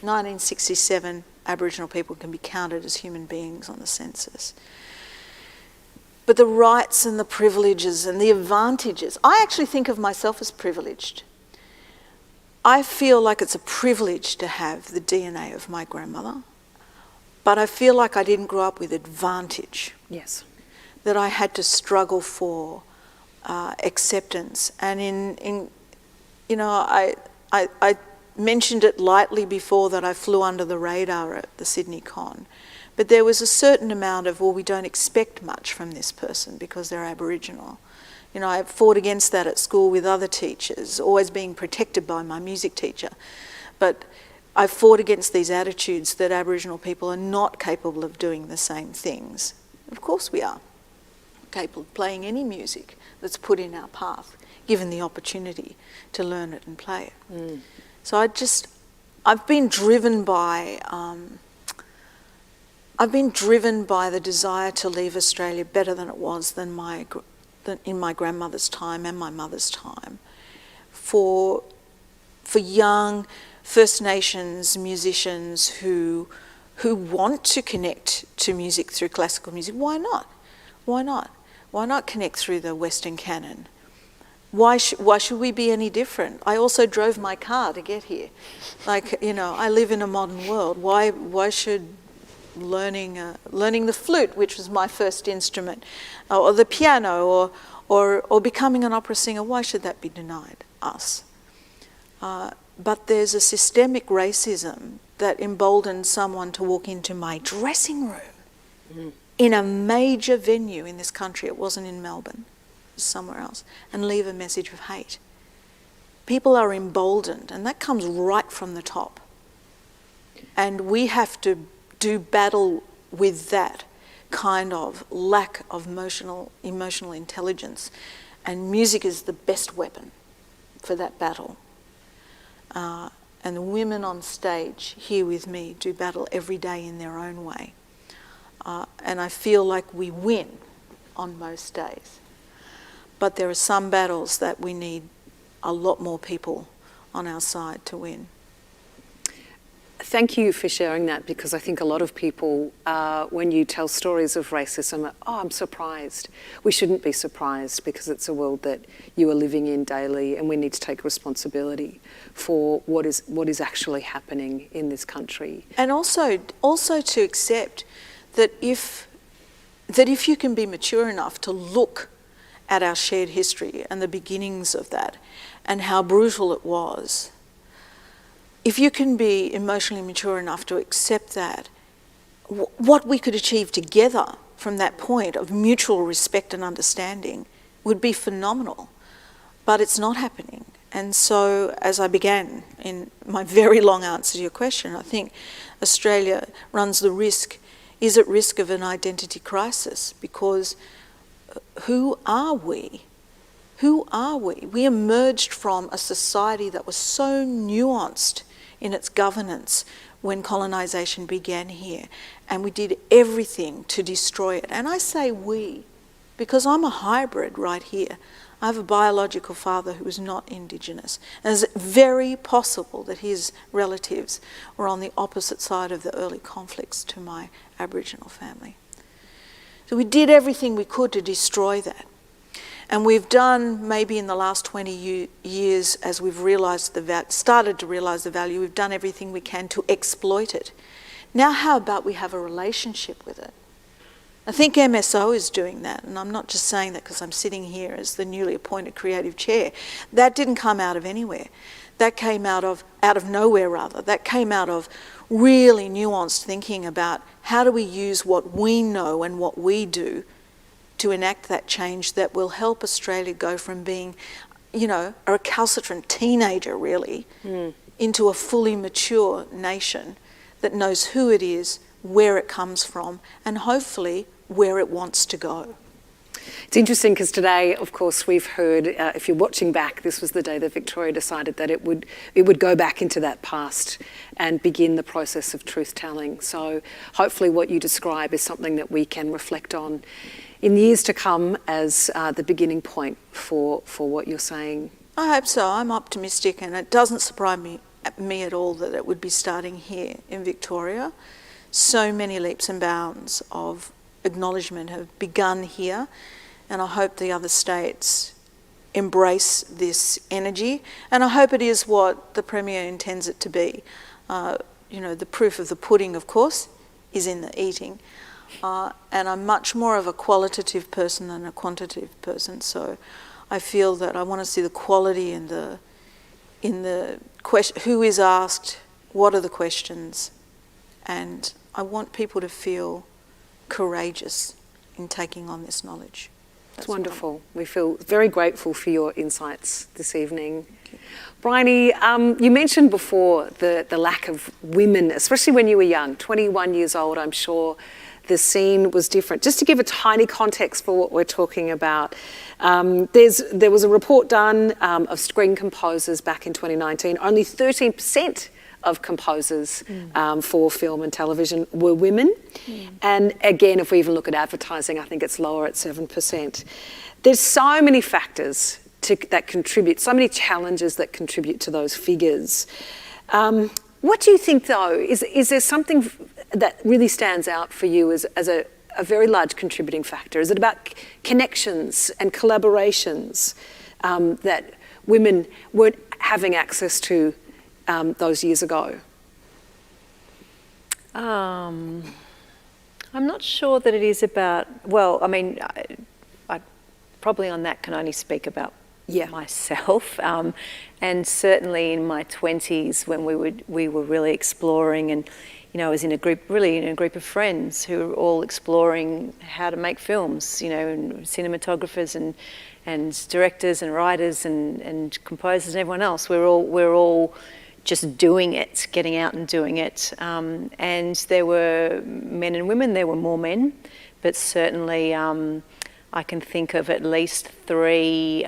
1967, Aboriginal people can be counted as human beings on the census. But the rights and the privileges and the advantages, I actually think of myself as privileged. I feel like it's a privilege to have the DNA of my grandmother, but I feel like I didn't grow up with advantage. Yes. That I had to struggle for acceptance. And in you know, I mentioned it lightly before that I flew under the radar at the Sydney Con, but there was a certain amount of, well, we don't expect much from this person because they're Aboriginal. You know, I fought against that at school with other teachers, always being protected by my music teacher. But I fought against these attitudes that Aboriginal people are not capable of doing the same things. Of course we are capable of playing any music that's put in our path, given the opportunity to learn it and play it. Mm. So I've been driven by the desire to leave Australia better than it was than in my grandmother's time and my mother's time, for young First Nations musicians who want to connect to music through classical music. Why not? Why not? Why not connect through the Western canon? Why should we be any different? I also drove my car to get here. Like, you know, I live in a modern world. Why should learning the flute, which was my first instrument, or the piano, or becoming an opera singer, why should that be denied us? But there's a systemic racism that emboldens someone to walk into my dressing room in a major venue in this country, it wasn't in Melbourne, it was somewhere else, and leave a message of hate. People are emboldened, and that comes right from the top. And we have to do battle with that kind of lack of emotional intelligence. And music is the best weapon for that battle. And the women on stage here with me do battle every day in their own way. And I feel like we win on most days. But there are some battles that we need a lot more people on our side to win. Thank you for sharing that, because I think a lot of people, when you tell stories of racism, I'm surprised. We shouldn't be surprised, because it's a world that you are living in daily, and we need to take responsibility for what is actually happening in this country. And also to accept that if you can be mature enough to look at our shared history and the beginnings of that and how brutal it was, if you can be emotionally mature enough to accept that, what we could achieve together from that point of mutual respect and understanding would be phenomenal. But it's not happening. And so, as I began in my very long answer to your question, I think Australia is at risk of an identity crisis, because who are we? Who are we? We emerged from a society that was so nuanced in its governance when colonisation began here, and we did everything to destroy it. And I say we, because I'm a hybrid right here. I have a biological father who is not Indigenous, and it's very possible that his relatives were on the opposite side of the early conflicts to my Aboriginal family. So we did everything we could to destroy that. And we've done, maybe in the last 20 years, as we've started to realise the value, we've done everything we can to exploit it. Now how about we have a relationship with it? I think MSO is doing that, and I'm not just saying that because I'm sitting here as the newly appointed creative chair. That didn't come out of anywhere. That came out of nowhere rather. That came out of really nuanced thinking about how do we use what we know and what we do to enact that change that will help Australia go from being, a recalcitrant teenager really, into a fully mature nation that knows who it is, where it comes from, and hopefully where it wants to go. It's interesting because today, of course, we've heard, if you're watching back, this was the day that Victoria decided that it would go back into that past and begin the process of truth-telling. So hopefully what you describe is something that we can reflect on in years to come as the beginning point for what you're saying. I hope so. I'm optimistic, and it doesn't surprise me at all that it would be starting here in Victoria. So many leaps and bounds of acknowledgement have begun here, and I hope the other states embrace this energy, and I hope it is what the Premier intends it to be. The proof of the pudding, of course, is in the eating. And I'm much more of a qualitative person than a quantitative person, so I feel that I want to see the quality in the question, who is asked, what are the questions, and I want people to feel courageous in taking on this knowledge. That's wonderful. We feel very grateful for your insights this evening. Bryony, you mentioned before the lack of women, especially when you were young, 21 years old, I'm sure the scene was different. Just to give a tiny context for what we're talking about, there was a report done of screen composers back in 2019. Only 13% of composers for film and television were women. And again, if we even look at advertising, I think it's lower at 7%. There's so many factors that contribute, so many challenges that contribute to those figures. What do you think, though? Is there something that really stands out for you as a very large contributing factor? Is it about connections and collaborations that women weren't having access to those years ago? I'm not sure that it is about, I probably on that can only speak about myself, and certainly in my 20s when we were really exploring and I was in a group of friends who were all exploring how to make films, and cinematographers and directors and writers and composers and everyone else. We're all just doing it, getting out and doing it. And there were men and women, there were more men, but certainly I can think of at least 3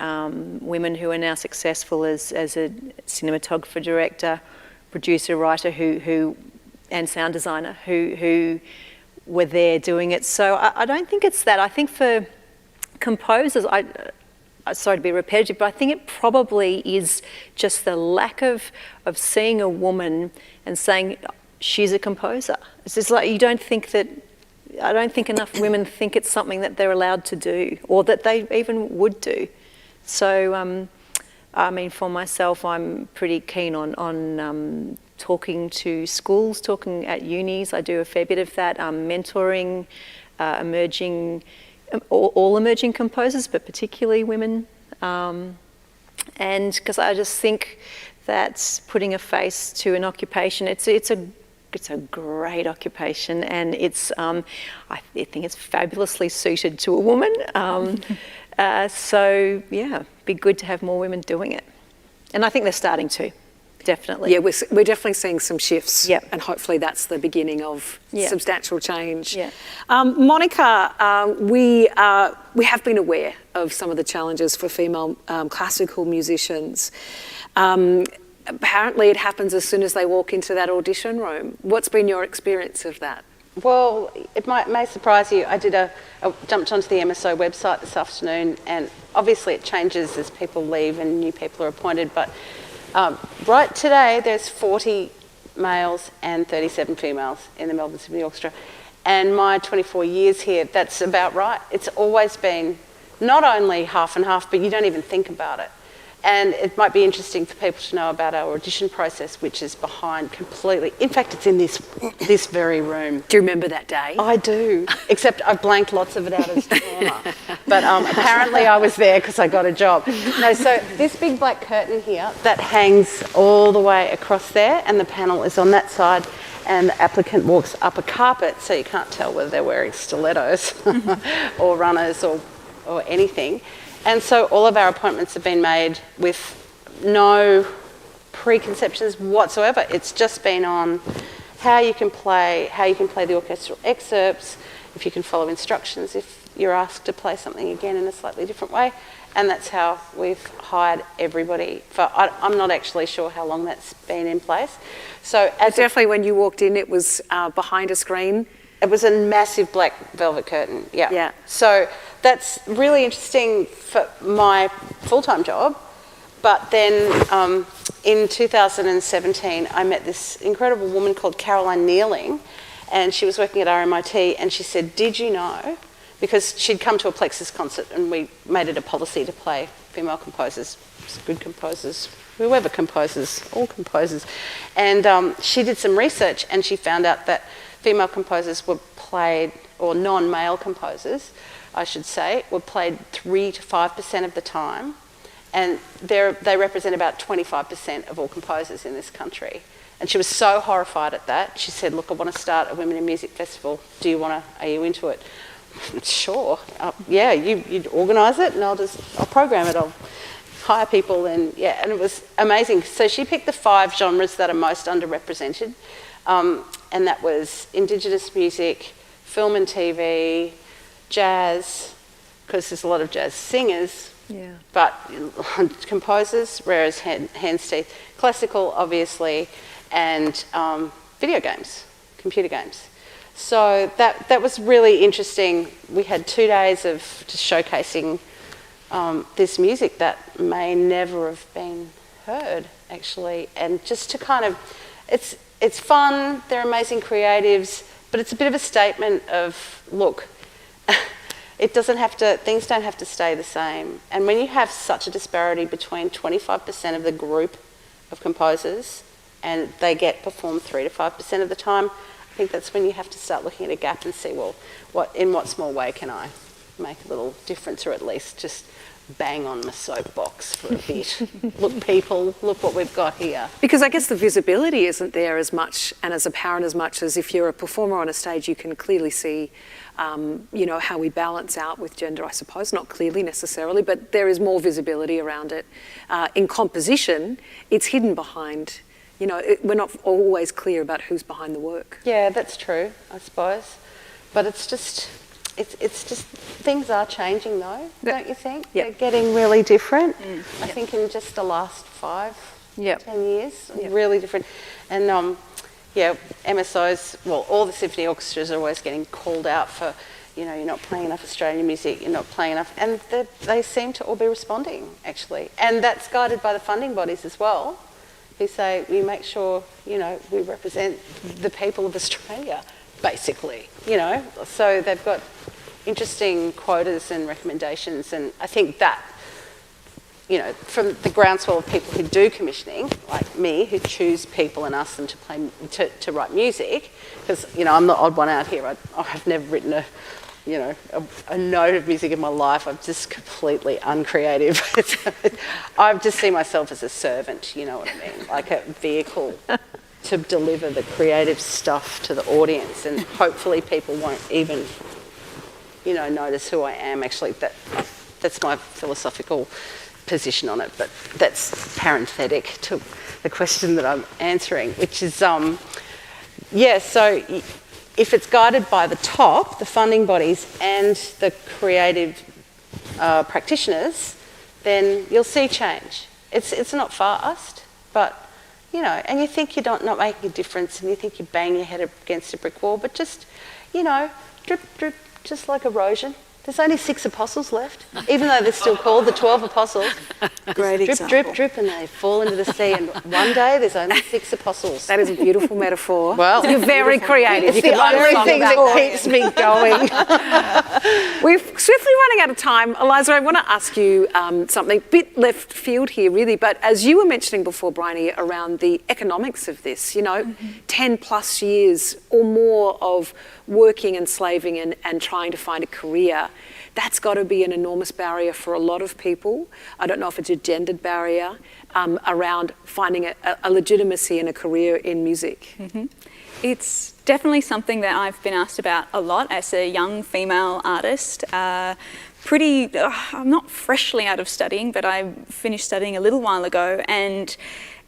women who are now successful as a cinematographer, director, producer, writer, who and sound designer who were there doing it. So I don't think it's that. I think for composers, sorry to be repetitive, but I think it probably is just the lack of seeing a woman and saying she's a composer. It's just like I don't think enough women think it's something that they're allowed to do or that they even would do. So, for myself, I'm pretty keen on talking to schools, talking at unis. I do a fair bit of that, mentoring all emerging composers, but particularly women. And because I just think that putting a face to an occupation, it's a great occupation, and I think it's fabulously suited to a woman. So yeah, be good to have more women doing it, and I think they're starting to. Definitely. Yeah, we're definitely seeing some shifts, yep. And hopefully that's the beginning of substantial change. Yeah. Monica, we have been aware of some of the challenges for female classical musicians. Apparently it happens as soon as they walk into that audition room. What's been your experience of that? Well, it may surprise you. I jumped onto the MSO website this afternoon, and obviously it changes as people leave and new people are appointed, but right today there's 40 males and 37 females in the Melbourne Symphony Orchestra, and my 24 years here, that's about right. It's always been not only half and half, but you don't even think about it. And it might be interesting for people to know about our audition process, which is behind completely. In fact, it's in this very room. Do you remember that day? I do, except I blanked lots of it out as trauma. But apparently I was there because I got a job. No, so this big black curtain here, that hangs all the way across there, and the panel is on that side, and the applicant walks up a carpet, so you can't tell whether they're wearing stilettos or runners or anything. And so all of our appointments have been made with no preconceptions whatsoever. It's just been on how you can play the orchestral excerpts, if you can follow instructions, if you're asked to play something again in a slightly different way. And that's how we've hired everybody. I'm not actually sure how long that's been in place. So definitely when you walked in, it was behind a screen. It was a massive black velvet curtain, yeah. Yeah. So that's really interesting for my full-time job. But then in 2017, I met this incredible woman called Caroline Nealing, and she was working at RMIT, and she said, did you know, because she'd come to a Plexus concert and we made it a policy to play female composers, good composers, whoever composes, all composers. And she did some research and she found out that female composers were played, or non-male composers, I should say, were played 3 to 5% of the time, and they represent about 25% of all composers in this country. And she was so horrified at that. She said, look, I want to start a Women in Music Festival. Are you into it? Sure. Yeah, you'd organise it and I'll program it. I'll hire people and it was amazing. So she picked the 5 genres that are most underrepresented. And that was Indigenous music, film and TV, jazz, because there's a lot of jazz singers, but composers, rare as hen's teeth, classical, obviously, and video games, computer games. So that was really interesting. We had 2 days of just showcasing this music that may never have been heard, actually, and just to kind of, it's fun, they're amazing creatives, but it's a bit of a statement of, look, things don't have to stay the same. And when you have such a disparity between 25% of the group of composers and they get performed 3 to 5% of the time, I think that's when you have to start looking at a gap and see, well, in what small way can I make a little difference, or at least just bang on my soapbox for a bit. Look, people, look what we've got here. Because I guess the visibility isn't there as much and as apparent as much as if you're a performer on a stage, you can clearly see, how we balance out with gender, I suppose. Not clearly necessarily, but there is more visibility around it. In composition, it's hidden behind, we're not always clear about who's behind the work. Yeah, that's true, I suppose. But it's just things are changing though, don't you think? Yep. They're getting really different. I think in just the last 5, Yep. 10 years, Yep. really different. And MSOs, all the symphony orchestras are always getting called out for, you're not playing enough Australian music, you're not playing enough, and they seem to all be responding actually. And that's guided by the funding bodies as well, who say we make sure, we represent the people of Australia, basically, So they've got interesting quotas and recommendations, and I think that, from the groundswell of people who do commissioning, like me, who choose people and ask them to play, to write music, because, I'm the odd one out here. I have never written a note of music in my life. I'm just completely uncreative. I just see myself as a servant, you know what I mean? Like a vehicle to deliver the creative stuff to the audience, and hopefully people won't even, notice who I am. Actually, that's my philosophical position on it, but that's parenthetic to the question that I'm answering, which is, so if it's guided by the top, the funding bodies and the creative practitioners, then you'll see change. It's not fast, but, and you think you're not making a difference, and you think you bang your head against a brick wall, but just, drip, drip, just like erosion. There's only 6 apostles left, even though they're still called the 12 apostles. Great drip, example. drip, drip, and they fall into the sea. And one day, there's only 6 apostles. That is a beautiful metaphor. Well, you're very creative. It's the only thing that keeps me going. We're swiftly running out of time. Eliza, I want to ask you something, bit left field here really, but as you were mentioning before, Bryony, around the economics of this, 10 plus years or more of working and slaving and trying to find a career, that's got to be an enormous barrier for a lot of people. I don't know if it's a gendered barrier around finding a legitimacy in a career in music. Mm-hmm. It's definitely something that I've been asked about a lot as a young female artist. I'm not freshly out of studying, but I finished studying a little while ago, and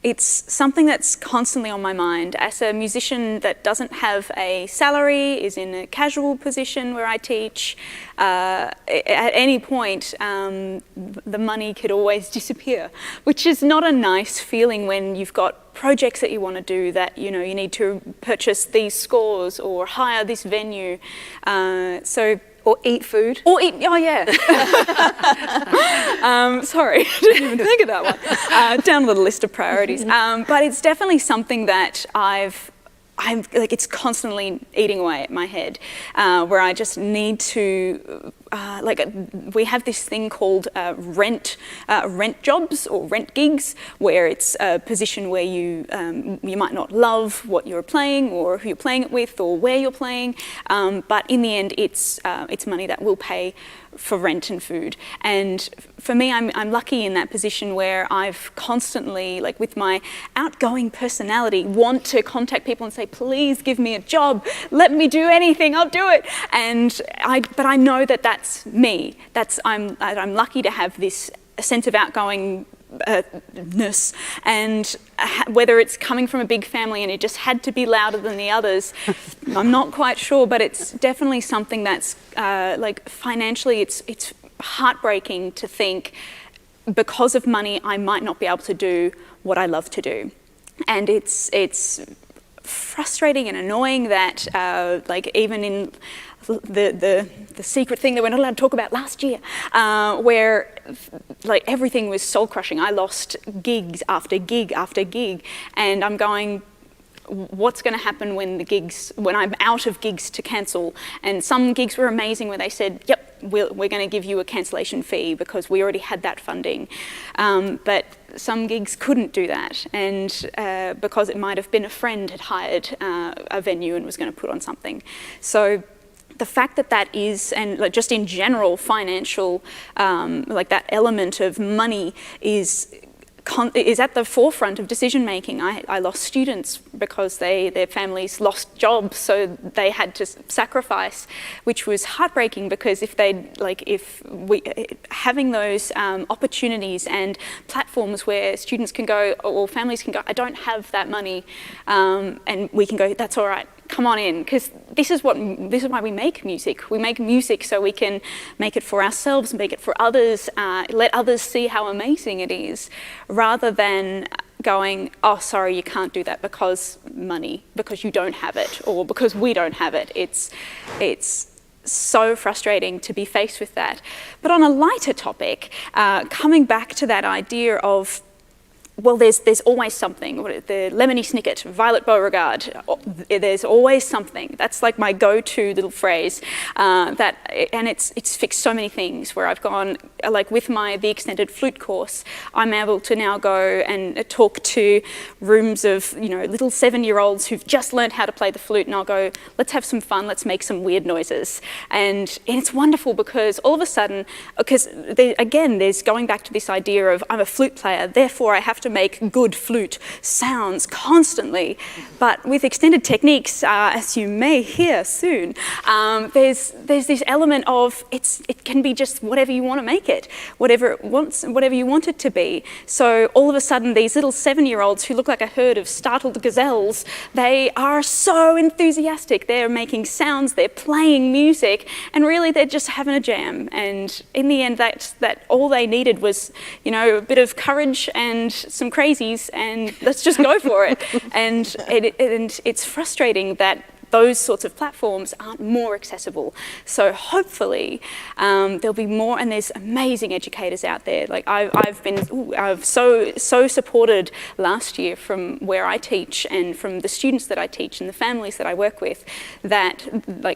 it's something that's constantly on my mind. As a musician that doesn't have a salary, is in a casual position where I teach, at any point the money could always disappear, which is not a nice feeling when you've got projects that you want to do, that you need to purchase these scores or hire this venue. Or eat food. Oh yeah. Sorry, I didn't even think of that one. Down the list of priorities. But it's definitely something that I'm like, it's constantly eating away at my head, where I just need to, we have this thing called rent jobs or rent gigs, where it's a position where you might not love what you're playing or who you're playing it with or where you're playing, but in the end it's money that will pay for rent and food. And for me, I'm lucky in that position where I've constantly, like with my outgoing personality, want to contact people and say, please give me a job, let me do anything, I'll do it. But I know that that's me. I'm lucky to have this sense of outgoingness, and whether it's coming from a big family and it just had to be louder than the others, I'm not quite sure, but it's definitely something that's financially it's heartbreaking to think, because of money I might not be able to do what I love to do. And it's frustrating and annoying that even in the secret thing that we're not allowed to talk about last year, where everything was soul crushing. I lost gigs after gig after gig, and I'm going, what's going to happen when I'm out of gigs to cancel? And some gigs were amazing where they said, yep, we're going to give you a cancellation fee because we already had that funding. But some gigs couldn't do that, and because it might have been a friend had hired a venue and was going to put on something. So the fact that that is, and like just in general, financial, like that element of money is at the forefront of decision making. I lost students because their families lost jobs, so they had to sacrifice, which was heartbreaking, because having those opportunities and platforms where students can go, or families can go, I don't have that money, and we can go, that's all right, come on in, because this is why we make music. We make music so we can make it for ourselves, make it for others, let others see how amazing it is, rather than going, oh, sorry, you can't do that because money, because you don't have it, or because we don't have it. It's so frustrating to be faced with that. But on a lighter topic, coming back to that idea of, well, there's always something. The Lemony Snicket, Violet Beauregard, there's always something. That's like my go-to little phrase. And it's fixed so many things, where I've gone, like with the extended flute course, I'm able to now go and talk to rooms of, little 7-year-olds who've just learned how to play the flute, and I'll go, let's have some fun, let's make some weird noises. And it's wonderful, because all of a sudden, there's going back to this idea of, I'm a flute player, therefore I have to make good flute sounds constantly. But with extended techniques, as you may hear soon, there's this element of it can be just whatever you want to make it, whatever you want it to be. So all of a sudden, these little 7-year-olds who look like a herd of startled gazelles, they are so enthusiastic. They're making sounds, they're playing music, and really they're just having a jam. And in the end, that all they needed was, a bit of courage and some crazies, and let's just go for it. And it's frustrating that those sorts of platforms aren't more accessible. So hopefully there'll be more, and there's amazing educators out there. Like I've so supported last year from where I teach, and from the students that I teach and the families that I work with, that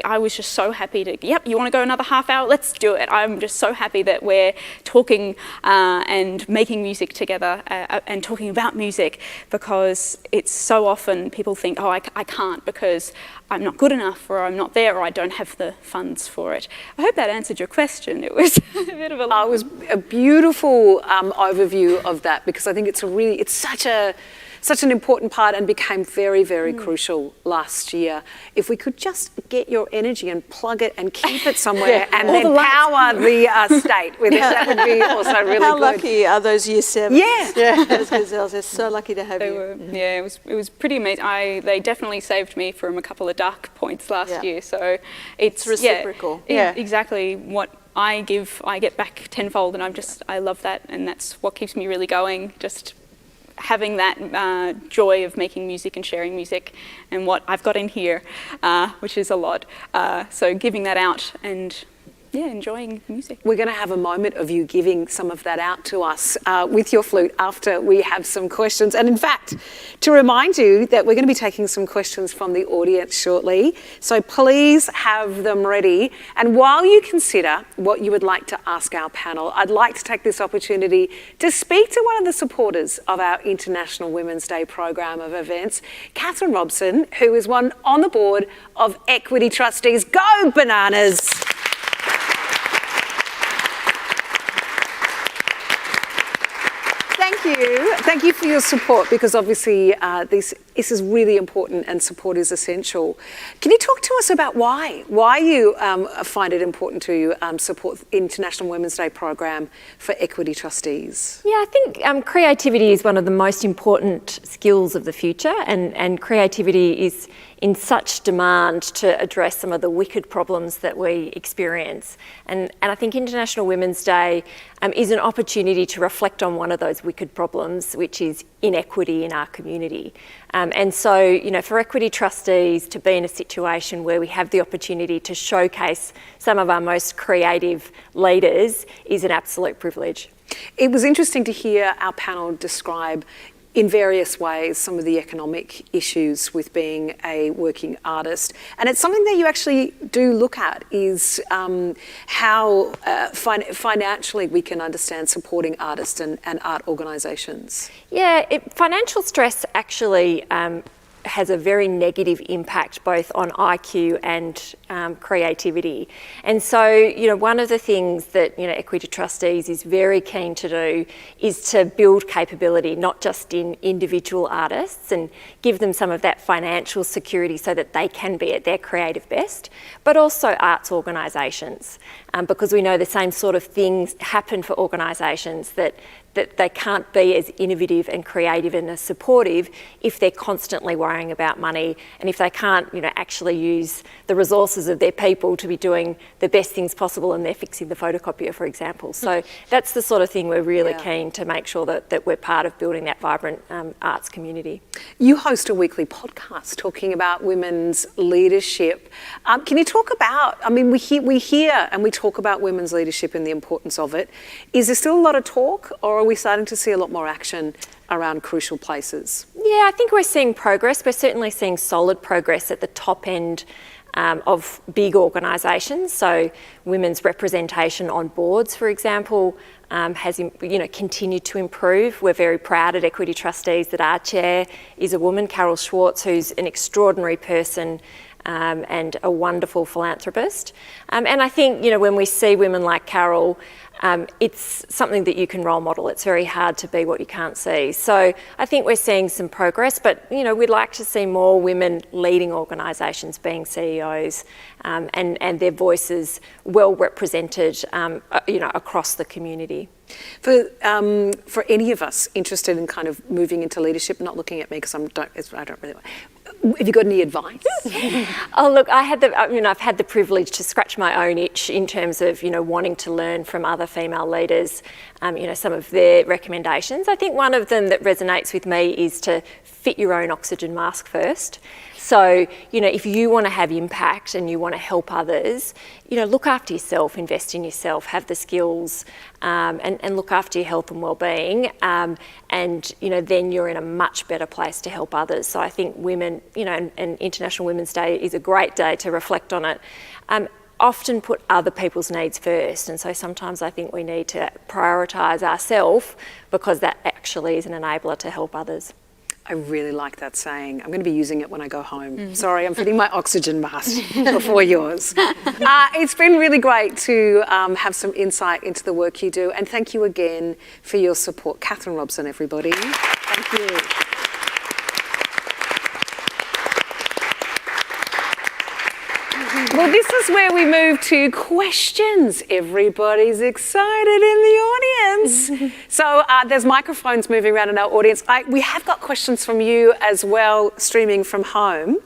I was just so happy to, yep, you want to go another half hour? Let's do it. I'm just so happy that we're talking and making music together and talking about music, because it's so often people think, oh, I can't because I'm not good enough, or I'm not there, or I don't have the funds for it. I hope that answered your question. It was a bit of a long... It was a beautiful overview of that, because I think it's such an important part, and became very, very crucial last year. If we could just get your energy and plug it and keep it somewhere, and then power the state with it, that would be also really good. How lucky are those year 7s? Yeah. Those gazelles, they're so lucky to have They you. were, yeah, it was pretty amazing. They definitely saved me from a couple of dark points last year. So it's reciprocal. Exactly what I give, I get back tenfold, and I love that, and that's what keeps me really going. Just having that joy of making music and sharing music, and what I've got in here, which is a lot. So giving that out and enjoying music. We're going to have a moment of you giving some of that out to us with your flute after we have some questions. And in fact, to remind you that we're going to be taking some questions from the audience shortly. So please have them ready. And while you consider what you would like to ask our panel, I'd like to take this opportunity to speak to one of the supporters of our International Women's Day program of events, Catherine Robson, who is one on the board of Equity Trustees. Go Bananas! Thank you for your support, because obviously this is really important and support is essential. Can you talk to us about why you find it important to support the International Women's Day program for Equity Trustees? Yeah, I think creativity is one of the most important skills of the future, and creativity is in such demand to address some of the wicked problems that we experience. And I think International Women's Day is an opportunity to reflect on one of those wicked problems, which is inequity in our community. And so, for Equity Trustees to be in a situation where we have the opportunity to showcase some of our most creative leaders is an absolute privilege. It was interesting to hear our panel describe in various ways some of the economic issues with being a working artist. And it's something that you actually do look at, is how financially we can understand supporting artists and art organisations. Yeah, financial stress actually has a very negative impact both on IQ and creativity. And so, one of the things that, Equity Trustees is very keen to do is to build capability, not just in individual artists and give them some of that financial security so that they can be at their creative best, but also arts organisations, because we know the same sort of things happen for organisations that they can't be as innovative and creative and as supportive if they're constantly worrying about money, and if they can't, actually use the resources of their people to be doing the best things possible, and they're fixing the photocopier, for example. So that's the sort of thing we're really keen to make sure that we're part of building that vibrant arts community. You host a weekly podcast talking about women's leadership. Can you talk about, we hear and we talk about women's leadership and the importance of it. Is there still a lot of talk, or are we starting to see a lot more action around crucial places? Yeah, I think we're seeing progress. We're certainly seeing solid progress at the top end of big organisations. So women's representation on boards, for example, has continued to improve. We're very proud at Equity Trustees that our chair is a woman, Carol Schwartz, who's an extraordinary person and a wonderful philanthropist. And I think, when we see women like Carol, it's something that you can role model. It's very hard to be what you can't see. So I think we're seeing some progress, but we'd like to see more women leading organisations, being CEOs, and their voices well represented, across the community. For any of us interested in kind of moving into leadership, not looking at me because I don't really. Have you got any advice? Oh, look, I've had the privilege to scratch my own itch in terms of, wanting to learn from other female leaders, some of their recommendations. I think one of them that resonates with me is to fit your own oxygen mask first. So, if you want to have impact and you want to help others, look after yourself, invest in yourself, have the skills, and look after your health and well-being. And, then you're in a much better place to help others. So I think women, and International Women's Day is a great day to reflect on it. Often put other people's needs first. And so sometimes I think we need to prioritise ourselves, because that actually is an enabler to help others. I really like that saying. I'm going to be using it when I go home. Sorry, I'm fitting my oxygen mask before yours. It's been really great to have some insight into the work you do, and thank you again for your support. Catherine Robson, everybody. Thank you. Well, this is where we move to questions. Everybody's excited in the audience. So there's microphones moving around in our audience. We have got questions from you as well, streaming from home.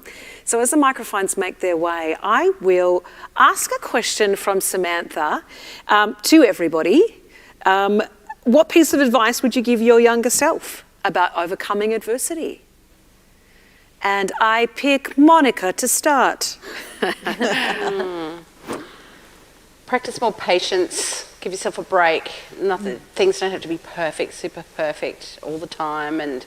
So as the microphones make their way, I will ask a question from Samantha to everybody. What piece of advice would you give your younger self about overcoming adversity? And I pick Monica to start. Practice more patience. Give yourself a break. Things don't have to be perfect, super perfect all the time, and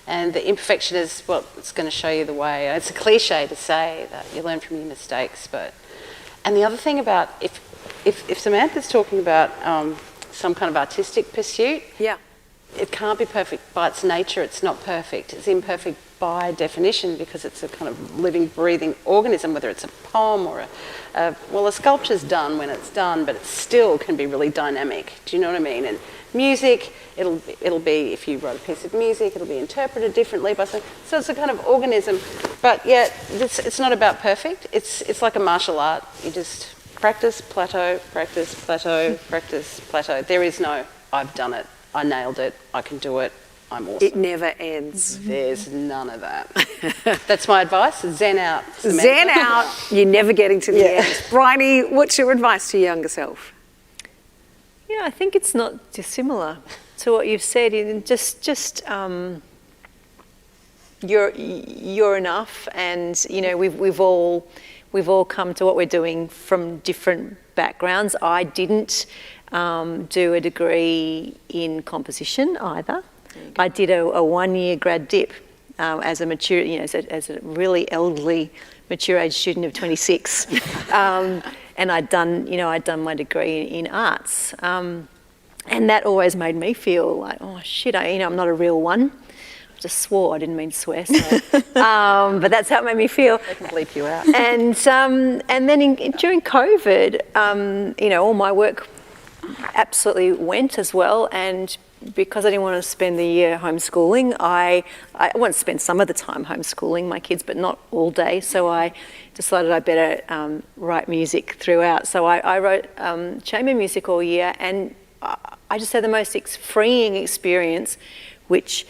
the imperfection is what's going to show you the way. It's a cliche to say that you learn from your mistakes, and the other thing about if Samantha's talking about some kind of artistic pursuit, it can't be perfect by its nature. It's not perfect. It's imperfect by definition, because it's a kind of living, breathing organism, whether it's a poem or a sculpture's done when it's done, but it still can be really dynamic. Do you know what I mean? And music, it'll be, if you wrote a piece of music, it'll be interpreted differently by someone. So it's a kind of organism, but yet it's not about perfect. It's like a martial art. You just practice, plateau, practice, plateau, practice, plateau. There is no, I've done it, I nailed it, I can do it, I'm awesome. It never ends. There's none of that. That's my advice. Zen out, Samantha. Zen out. You're never getting to the end. Bryony, what's your advice to your younger self? I think it's not dissimilar to what you've said. You're enough, and we've all come to what we're doing from different backgrounds. I didn't do a degree in composition either. I did a 1-year grad dip as a mature, as a really elderly, mature age student of 26, and I'd done my degree in arts, and that always made me feel like, oh shit, I'm not a real one. just swore. I didn't mean to swear, so. But that's how it made me feel. They can bleep you out. And then during COVID, you know, all my work absolutely went as well. And because I didn't want to spend the year homeschooling, I want to spend some of the time homeschooling my kids, but not all day. So I decided I better write music throughout. So I wrote chamber music all year, and I just had the most freeing experience, which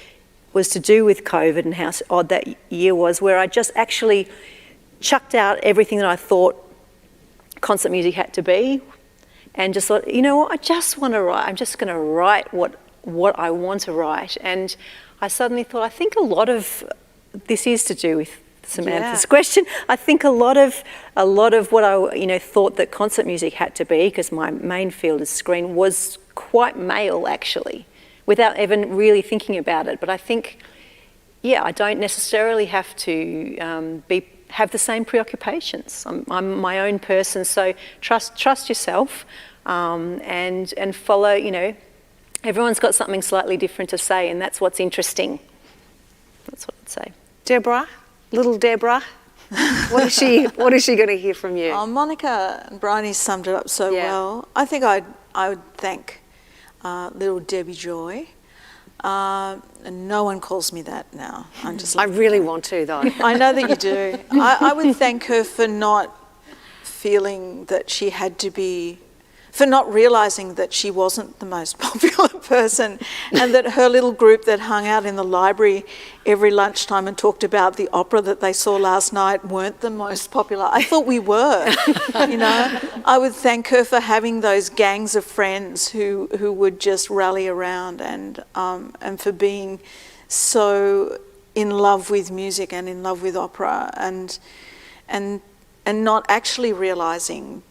was to do with COVID and how odd that year was, where I just actually chucked out everything that I thought concert music had to be, and just thought, you know what, I just want to write. I'm just going to write what I want to write. And I suddenly thought, I think a lot of this is to do with Samantha's question. I think a lot of what I thought that concert music had to be, because my main field is screen, was quite male actually, without even really thinking about it. But I think, I don't necessarily have to have the same preoccupations. I'm my own person, so trust yourself and follow. You know, everyone's got something slightly different to say, and that's what's interesting. That's what I'd say. Deborah, little Deborah, what is she going to hear from you? Oh, Monica and Bryony summed it up so well. I think I would thank little Debbie Joy. And no one calls me that now. I really want to, though. I know that you do. I would thank her for not feeling that she had to be, for not realising that she wasn't the most popular person, and that her little group that hung out in the library every lunchtime and talked about the opera that they saw last night weren't the most popular. I thought we were, you know. I would thank her for having those gangs of friends who would just rally around, and for being so in love with music and in love with opera, and not actually realising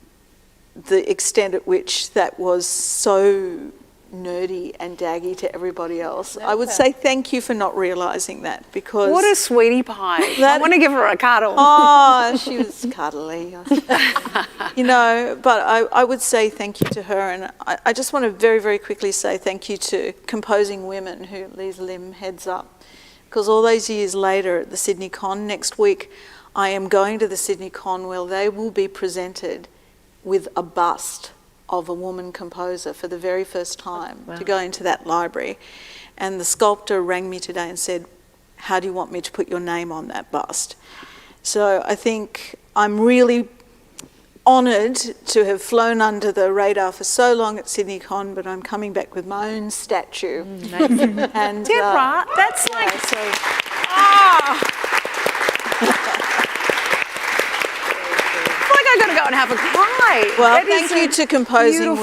the extent at which that was so nerdy and daggy to everybody else. I would say thank you for not realising that, because... What a sweetie pie. I want to give her a cuddle. Oh, she was cuddly. You know, but I would say thank you to her, and I just want to very, very quickly say thank you to Composing Women, who Lisa Lim heads up, because all those years later at the Sydney Con, next week I am going to the Sydney Con where they will be presented with a bust of a woman composer for the very first time. Wow. To go into that library. And the sculptor rang me today and said, how do you want me to put your name on that bust? So I think I'm really honoured to have flown under the radar for so long at Sydney Con, but I'm coming back with my own statue. And Deborah, that's like... I'm going to go and have a cry. Well, thank you to Composing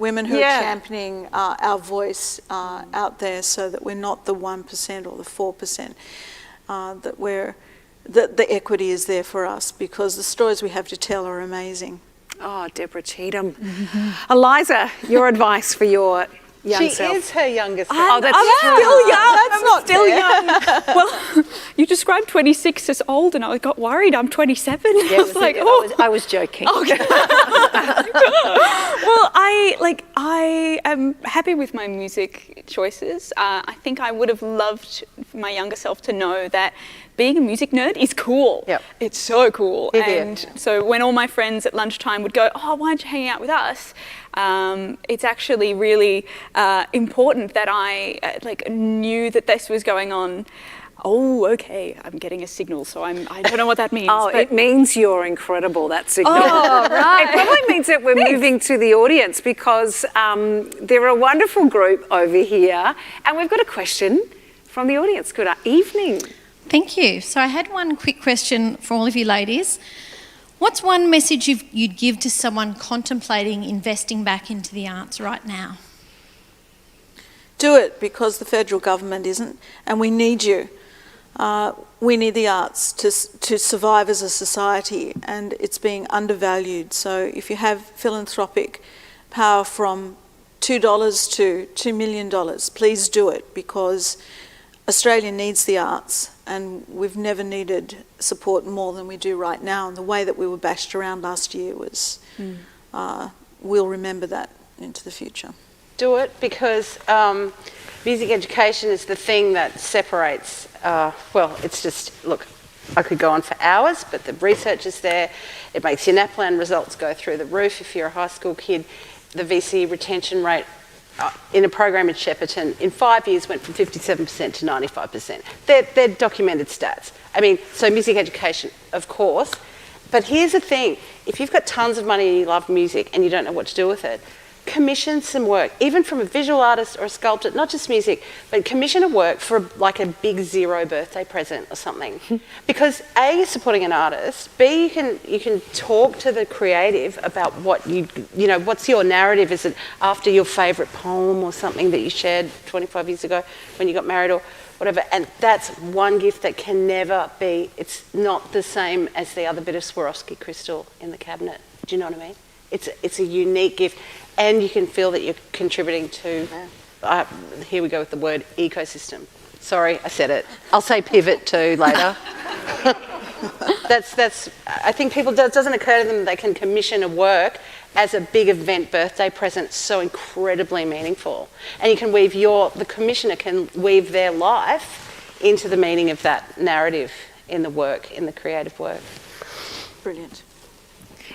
Women who are championing our voice out there, so that we're not the 1% or the 4%, that the equity is there for us, because the stories we have to tell are amazing. Oh, Deborah Cheetham. Mm-hmm. Eliza, your advice for your young self. She is her youngest self. Oh, that's I'm true. still young. That's not still young. Well, you described 26 as old, and I got worried. I'm 27. Yeah, I was joking. Okay. Well, I am happy with my music choices. I think I would have loved my younger self to know that being a music nerd is cool. Yep. It's so cool. And so when all my friends at lunchtime would go, oh, why don't you hang out with us? It's actually really important that I knew that this was going on. Oh, okay, I'm getting a signal, so I don't know what that means. Oh, it means you're incredible, that signal. Oh, right. It probably means that we're moving to the audience, because they're a wonderful group over here, and we've got a question from the audience. Good evening. Thank you. So I had one quick question for all of you ladies. What's one message you'd give to someone contemplating investing back into the arts right now? Do it, because the federal government isn't, and we need you. We need the arts to survive as a society, and it's being undervalued. So if you have philanthropic power from $2 to $2 million, please do it, because Australia needs the arts, and we've never needed support more than we do right now. And the way that we were bashed around last year was, we'll remember that into the future. Do it, because music education is the thing that separates, well, it's just, look, I could go on for hours, but the research is there. It makes your NAPLAN results go through the roof if you're a high school kid. The VC retention rate in a program in Shepparton in 5 years went from 57% to 95%. They're documented stats. I mean, so music education, of course. But here's the thing. If you've got tons of money and you love music and you don't know what to do with it, commission some work, even from a visual artist or a sculptor, not just music, but commission a work for like a big 0 birthday present or something. Because A, you're supporting an artist, B, you can talk to the creative about what you know, what's your narrative? Is it after your favourite poem or something that you shared 25 years ago when you got married or whatever? And that's one gift that can never be, it's not the same as the other bit of Swarovski crystal in the cabinet. Do you know what I mean? It's a unique gift. And you can feel that you're contributing to, here we go with the word ecosystem. Sorry, I said it. I'll say pivot too later. that's. I think people, it doesn't occur to them that they can commission a work as a big event birthday present so incredibly meaningful. And you can weave the commissioner can weave their life into the meaning of that narrative in the work, in the creative work. Brilliant.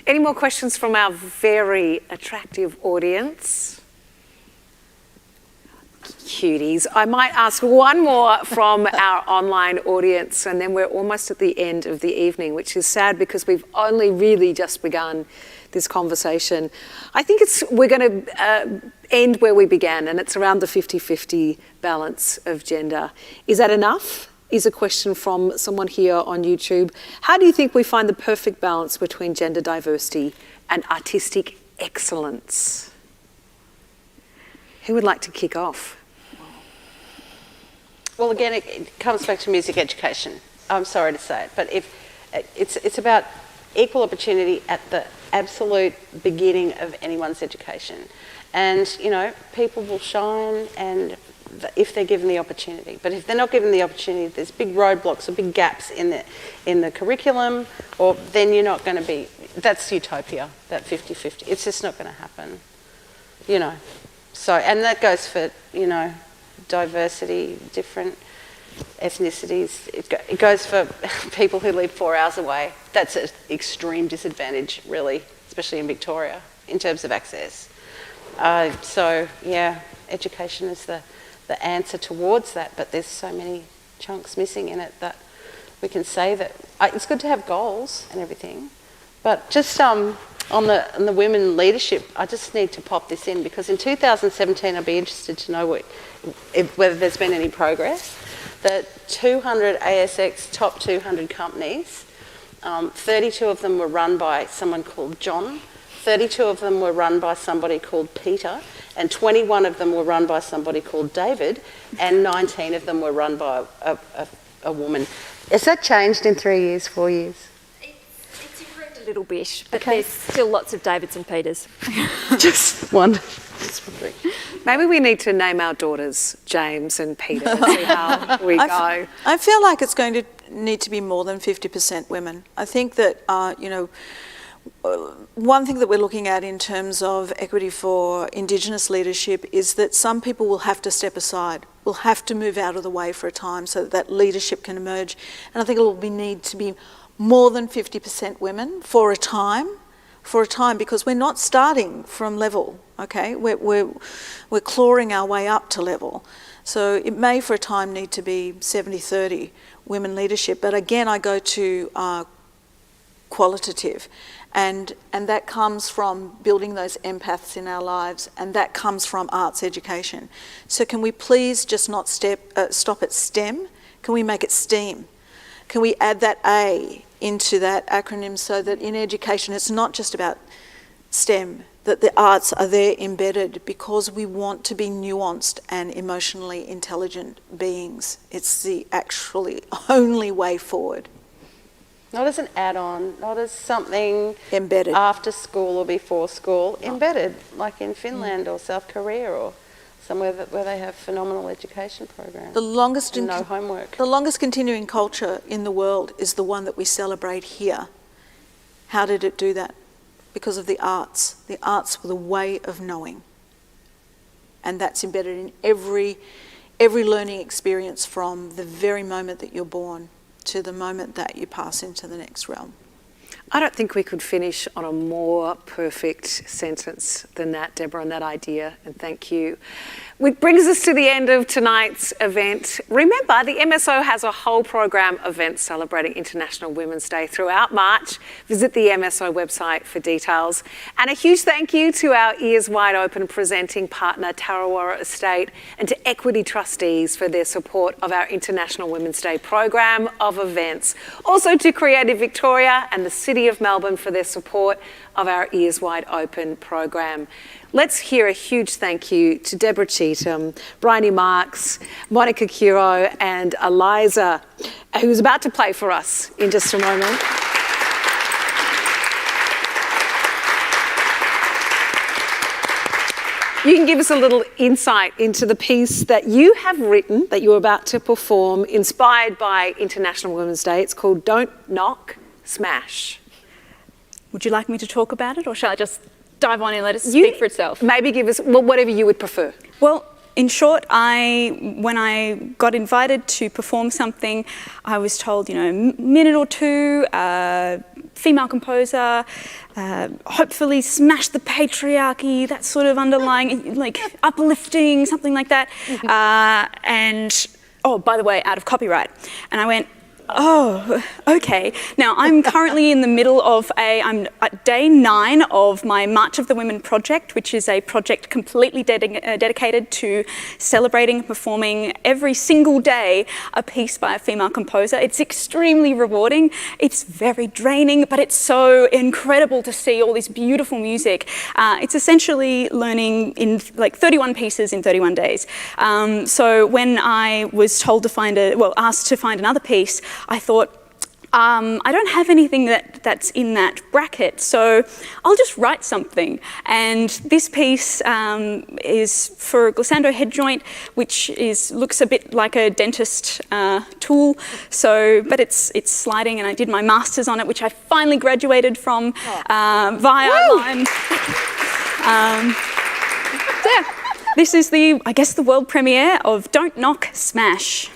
Any more questions from our very attractive audience? Cuties. I might ask one more from our online audience, and then we're almost at the end of the evening, which is sad because we've only really just begun this conversation. I think we're going to end where we began, and it's around the 50-50 balance of gender. Is that enough? Is a question from someone here on YouTube. How do you think we find the perfect balance between gender diversity and artistic excellence? Who would like to kick off? Well, again, it comes back to music education. I'm sorry to say it, but if it's about equal opportunity at the absolute beginning of anyone's education. And, you know, people will shine and if they're given the opportunity. But if they're not given the opportunity, there's big roadblocks or big gaps in the curriculum, or then you're not going to be, that's utopia, that 50-50. It's just not going to happen, you know. So, and that goes for, you know, diversity, different ethnicities. It goes for people who live 4 hours away. That's an extreme disadvantage, really, especially in Victoria, in terms of access. So, yeah, education is the answer towards that, but there's so many chunks missing in it that we can say that it's good to have goals and everything, but just on the women leadership, I just need to pop this in because in 2017 I'd be interested to know whether there's been any progress. The 200 ASX top 200 companies, 32 of them were run by someone called John, 32 of them were run by somebody called Peter, and 21 of them were run by somebody called David, and 19 of them were run by a woman. Has that changed in 3 years, 4 years? It's improved a little bit, but there's still lots of Davids and Peters. Just one. Maybe we need to name our daughters James and Peter and see how we go. I feel like it's going to need to be more than 50% women. I think that, you know, one thing that we're looking at in terms of equity for Indigenous leadership is that some people will have to step aside, will have to move out of the way for a time so that leadership can emerge. And I think it will need to be more than 50% women for a time, because we're not starting from level, okay? We're clawing our way up to level. So it may for a time need to be 70-30 women leadership. But again, I go to qualitative. And that comes from building those empaths in our lives, and that comes from arts education. So can we please just not stop at STEM? Can we make it STEAM? Can we add that A into that acronym so that in education it's not just about STEM, that the arts are there embedded because we want to be nuanced and emotionally intelligent beings. It's the actually only way forward. Not as an add-on, not as something embedded after school or before school, embedded, like in Finland or South Korea or somewhere where they have phenomenal education programs. The longest and no homework. The longest continuing culture in the world is the one that we celebrate here. How did it do that? Because of the arts. The arts were the way of knowing. And that's embedded in every learning experience from the very moment that you're born to the moment that you pass into the next realm. I don't think we could finish on a more perfect sentence than that, Deborah, on that idea, and thank you. Which brings us to the end of tonight's event. Remember, the MSO has a whole program of events celebrating International Women's Day throughout March. Visit the MSO website for details. And a huge thank you to our Ears Wide Open presenting partner, TarraWarra Estate, and to Equity Trustees for their support of our International Women's Day program of events. Also to Creative Victoria and the City of Melbourne for their support of our Ears Wide Open program. Let's hear a huge thank you to Deborah Cheetham, Bryony Marks, Monica Curro and Eliza, who's about to play for us in just a moment. You can give us a little insight into the piece that you have written, that you're about to perform, inspired by International Women's Day. It's called Don't Knock, Smash. Would you like me to talk about it, or shall I just dive on and let it speak for itself? Maybe give us whatever you would prefer. Well, in short, when I got invited to perform something, I was told, a minute or two, female composer, hopefully smash the patriarchy, that sort of underlying, like uplifting, something like that. And, oh, by the way, out of copyright. And I went, oh, okay. Now, I'm currently in the middle of I'm at day 9 of my March of the Women project, which is a project completely dedicated to celebrating and performing every single day a piece by a female composer. It's extremely rewarding. It's very draining, but it's so incredible to see all this beautiful music. It's essentially learning in like 31 pieces in 31 days. So when I was told to asked to find another piece, I thought, I don't have anything that's in that bracket, so I'll just write something. And this piece is for a glissando head joint, which looks a bit like a dentist tool. But it's sliding, and I did my master's on it, which I finally graduated from via Lime. This is the world premiere of Don't Knock, Smash.